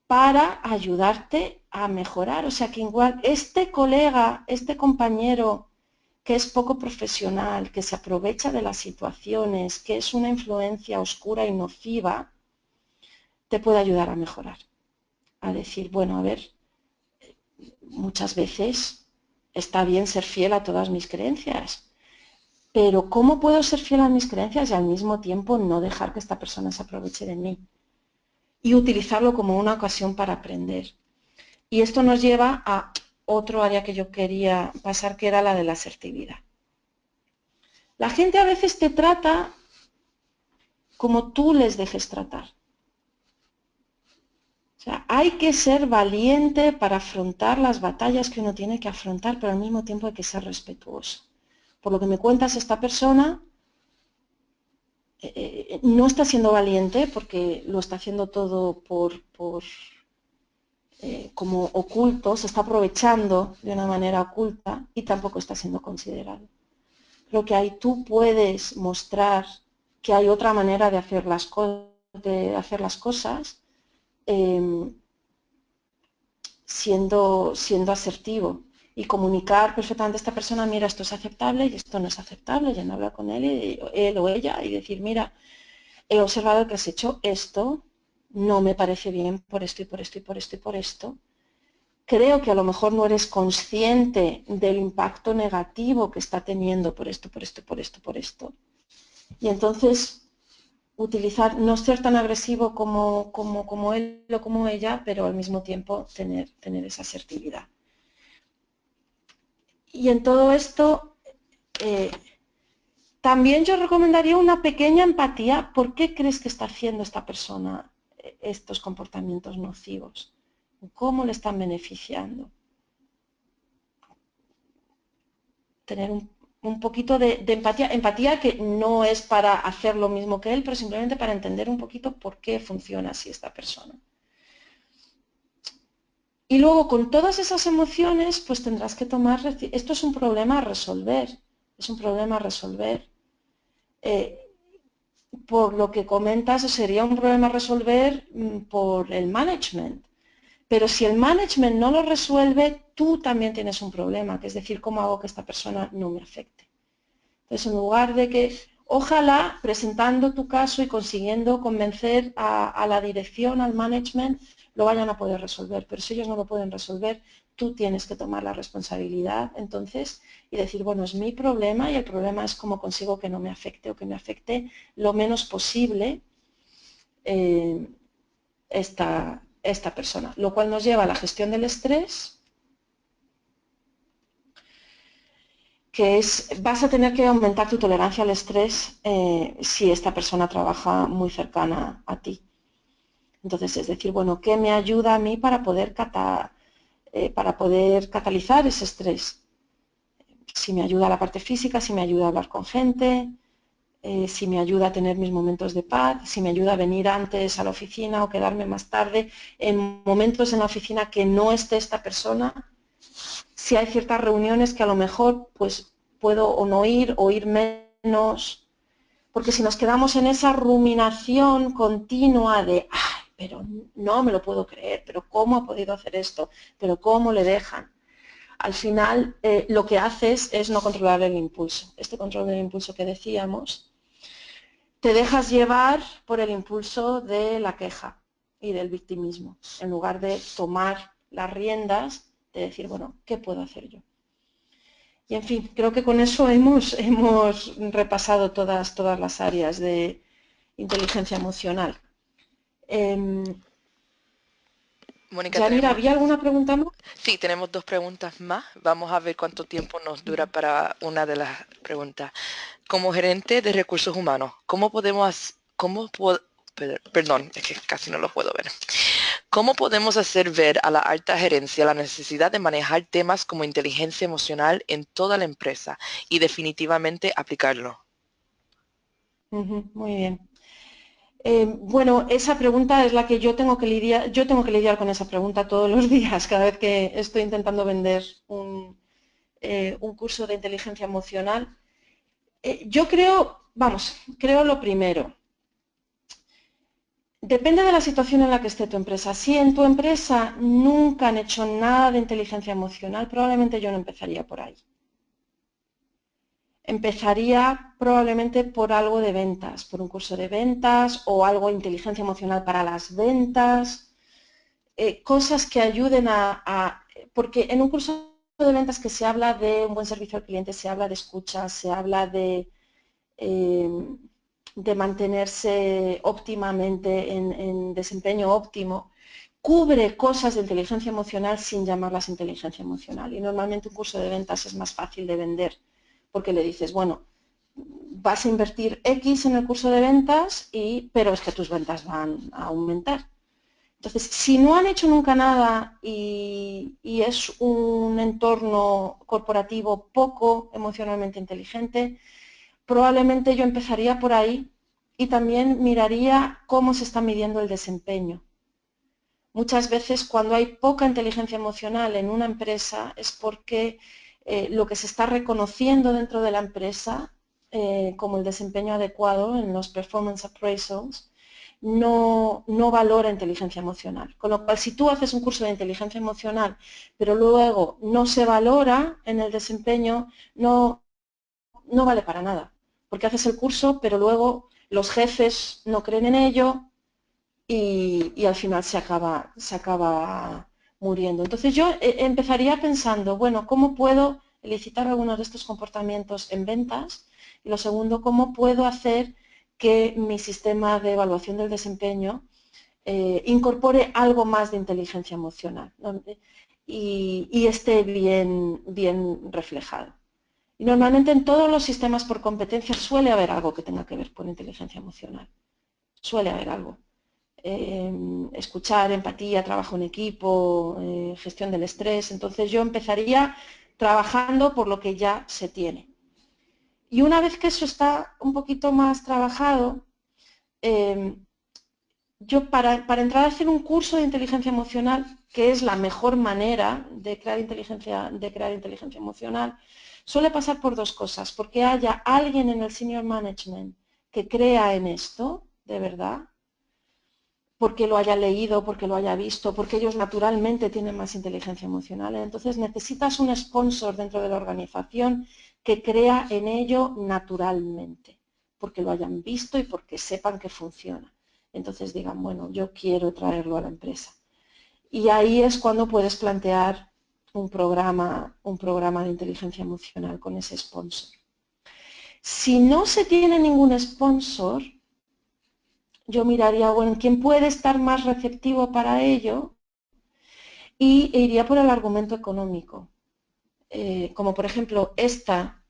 para ayudarte a mejorar. O sea, que igual este colega, este compañero que es poco profesional, que se aprovecha de las situaciones, que es una influencia oscura y nociva, te puede ayudar a mejorar. A decir, bueno, a ver, muchas veces está bien ser fiel a todas mis creencias, pero ¿cómo puedo ser fiel a mis creencias y al mismo tiempo no dejar que esta persona se aproveche de mí? Y utilizarlo como una ocasión para aprender. Y esto nos lleva a otro área que yo quería pasar, que era la de la asertividad. La gente a veces te trata como tú les dejes tratar. O sea, hay que ser valiente para afrontar las batallas que uno tiene que afrontar, pero al mismo tiempo hay que ser respetuoso. Por lo que me cuentas, esta persona no está siendo valiente porque lo está haciendo todo como oculto, se está aprovechando de una manera oculta y tampoco está siendo considerado. Creo que ahí tú puedes mostrar que hay otra manera de hacer las cosas siendo asertivo y comunicar perfectamente a esta persona, mira, esto es aceptable y esto no es aceptable, ya no habla con él o ella y decir, mira, he observado que has hecho esto, no me parece bien por esto y por esto y por esto y por esto. Creo que a lo mejor no eres consciente del impacto negativo que está teniendo por esto, por esto, por esto, por esto. Y entonces utilizar, no ser tan agresivo como él o como ella, pero al mismo tiempo tener esa asertividad. Y en todo esto, también yo recomendaría una pequeña empatía. ¿Por qué crees que está haciendo esta persona estos comportamientos nocivos? ¿Cómo le están beneficiando? Tener un poquito de empatía que no es para hacer lo mismo que él, pero simplemente para entender un poquito por qué funciona así esta persona. Y luego con todas esas emociones, pues tendrás que tomar, esto es un problema a resolver, es un problema a resolver. Por lo que comentas, sería un problema a resolver por el management. Pero si el management no lo resuelve, tú también tienes un problema, que es decir, ¿cómo hago que esta persona no me afecte? Entonces, en lugar de que, ojalá, presentando tu caso y consiguiendo convencer a la dirección, al management, lo vayan a poder resolver. Pero si ellos no lo pueden resolver, tú tienes que tomar la responsabilidad, entonces, y decir, bueno, es mi problema y el problema es cómo consigo que no me afecte o que me afecte lo menos posible esta persona, lo cual nos lleva a la gestión del estrés, que es, vas a tener que aumentar tu tolerancia al estrés si esta persona trabaja muy cercana a ti. Entonces, es decir, bueno, ¿qué me ayuda a mí para poder catalizar ese estrés? Si me ayuda la parte física, si me ayuda a hablar con gente, si me ayuda a tener mis momentos de paz, si me ayuda a venir antes a la oficina o quedarme más tarde en momentos en la oficina que no esté esta persona, si hay ciertas reuniones que a lo mejor pues puedo o no ir o ir menos, porque si nos quedamos en esa ruminación continua de ¡ay, pero no me lo puedo creer, pero cómo ha podido hacer esto, pero cómo le dejan! Al final lo que haces es no controlar el impulso. Este control del impulso que decíamos, te dejas llevar por el impulso de la queja y del victimismo, en lugar de tomar las riendas, de decir, bueno, ¿qué puedo hacer yo? Y en fin, creo que con eso hemos repasado todas las áreas de inteligencia emocional. Mónica, Yanira, tenemos, ¿había alguna pregunta más? sí, tenemos dos preguntas más. Vamos a ver cuánto tiempo nos dura para una de las preguntas. Como gerente de recursos humanos, perdón, es que casi no lo puedo ver. ¿Cómo podemos hacer ver a la alta gerencia la necesidad de manejar temas como inteligencia emocional en toda la empresa y definitivamente aplicarlo? Muy bien. Bueno, esa pregunta es la que yo tengo que lidiar con esa pregunta todos los días, cada vez que estoy intentando vender un curso de inteligencia emocional. Yo creo lo primero. Depende de la situación en la que esté tu empresa. Si en tu empresa nunca han hecho nada de inteligencia emocional, probablemente yo no empezaría por ahí. Empezaría probablemente por algo de ventas, por un curso de ventas o algo de inteligencia emocional para las ventas, cosas que ayuden porque en un curso de ventas que se habla de un buen servicio al cliente, se habla de escucha, se habla eh, de mantenerse óptimamente en desempeño óptimo, cubre cosas de inteligencia emocional sin llamarlas inteligencia emocional. Y normalmente un curso de ventas es más fácil de vender porque le dices, bueno, vas a invertir X en el curso de ventas, pero es que tus ventas van a aumentar. Entonces, si no han hecho nunca nada y es un entorno corporativo poco emocionalmente inteligente, probablemente yo empezaría por ahí y también miraría cómo se está midiendo el desempeño. Muchas veces cuando hay poca inteligencia emocional en una empresa es porque lo que se está reconociendo dentro de la empresa como el desempeño adecuado en los performance appraisals no valora inteligencia emocional. Con lo cual, si tú haces un curso de inteligencia emocional, pero luego no se valora en el desempeño, no vale para nada. Porque haces el curso, pero luego los jefes no creen en ello, y al final se acaba muriendo. Entonces yo empezaría pensando, bueno, ¿cómo puedo elicitar algunos de estos comportamientos en ventas? Y lo segundo, ¿cómo puedo hacer que mi sistema de evaluación del desempeño incorpore algo más de inteligencia emocional, ¿no? y esté bien reflejado? Y normalmente en todos los sistemas por competencia suele haber algo que tenga que ver con inteligencia emocional. Suele haber algo. Escuchar, empatía, trabajo en equipo, gestión del estrés. Entonces yo empezaría trabajando por lo que ya se tiene. Y una vez que eso está un poquito más trabajado, yo para entrar a hacer un curso de inteligencia emocional, que es la mejor manera de crear inteligencia emocional, suele pasar por dos cosas, porque haya alguien en el senior management que crea en esto, de verdad, porque lo haya leído, porque lo haya visto, porque ellos naturalmente tienen más inteligencia emocional. Entonces necesitas un sponsor dentro de la organización que crea en ello naturalmente, porque lo hayan visto y porque sepan que funciona. Entonces digan, bueno, yo quiero traerlo a la empresa. Y ahí es cuando puedes plantear un programa de inteligencia emocional con ese sponsor. Si no se tiene ningún sponsor, yo miraría, bueno, ¿quién puede estar más receptivo para ello? Y iría por el argumento económico. Como por ejemplo esta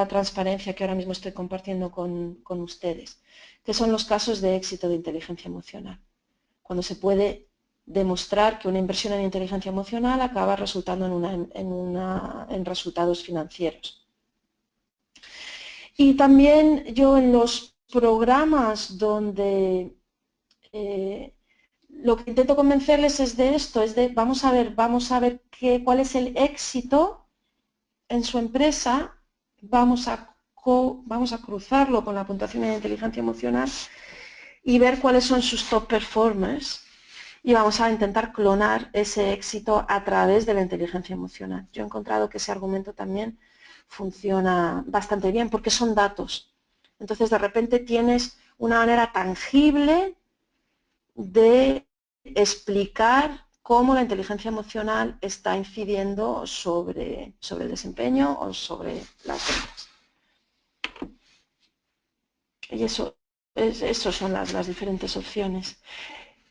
transparencia que ahora mismo estoy compartiendo con ustedes, que son los casos de éxito de inteligencia emocional. Cuando se puede demostrar que una inversión en inteligencia emocional acaba resultando en resultados financieros. Y también yo en los programas donde lo que intento convencerles es de esto, es de vamos a ver cuál es el éxito en su empresa, vamos a cruzarlo con la puntuación de inteligencia emocional y ver cuáles son sus top performers y vamos a intentar clonar ese éxito a través de la inteligencia emocional. Yo he encontrado que ese argumento también funciona bastante bien porque son datos. Entonces, de repente tienes una manera tangible de explicar cómo la inteligencia emocional está incidiendo sobre el desempeño o sobre las ventas. Y eso son las diferentes opciones.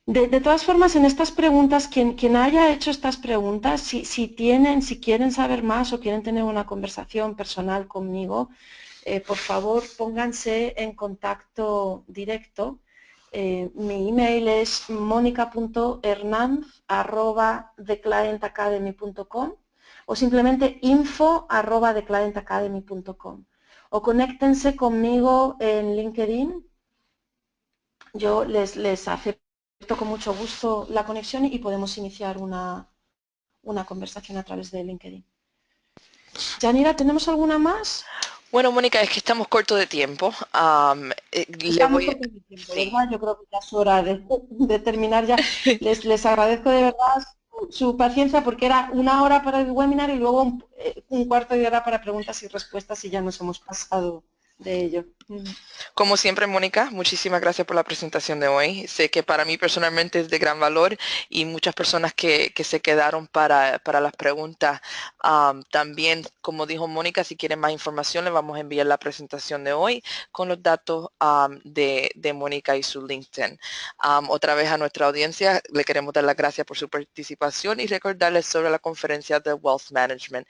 De todas formas, en estas preguntas, quien haya hecho estas preguntas, si quieren saber más o quieren tener una conversación personal conmigo, por favor pónganse en contacto directo. Mi email es monica.hernanz@theclientacademy.com o simplemente info@theclientacademy.com o conéctense conmigo en LinkedIn. Yo les acepto con mucho gusto la conexión y podemos iniciar una conversación a través de LinkedIn. Yanira, ¿tenemos alguna más? Bueno, Mónica, es que estamos cortos de tiempo. Estamos por el tiempo, Sí. ¿verdad? Yo creo que ya es hora de terminar ya. Les agradezco de verdad su paciencia porque era 1 hora para el webinar y luego un cuarto de hora para preguntas y respuestas y ya nos hemos pasado de ello. Como siempre, Mónica, muchísimas gracias por la presentación de hoy. Sé que para mí personalmente es de gran valor y muchas personas que se quedaron para las preguntas. También, como dijo Mónica, si quieren más información, le vamos a enviar la presentación de hoy con los datos de Mónica y su LinkedIn. Otra vez a nuestra audiencia, le queremos dar las gracias por su participación y recordarles sobre la conferencia de Wealth Management.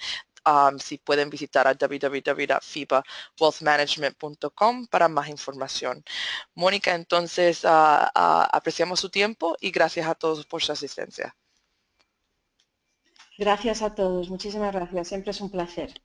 Si pueden visitar a www.fibawealthmanagement.com para más información. Mónica, entonces apreciamos su tiempo y gracias a todos por su asistencia. Gracias a todos, muchísimas gracias, siempre es un placer.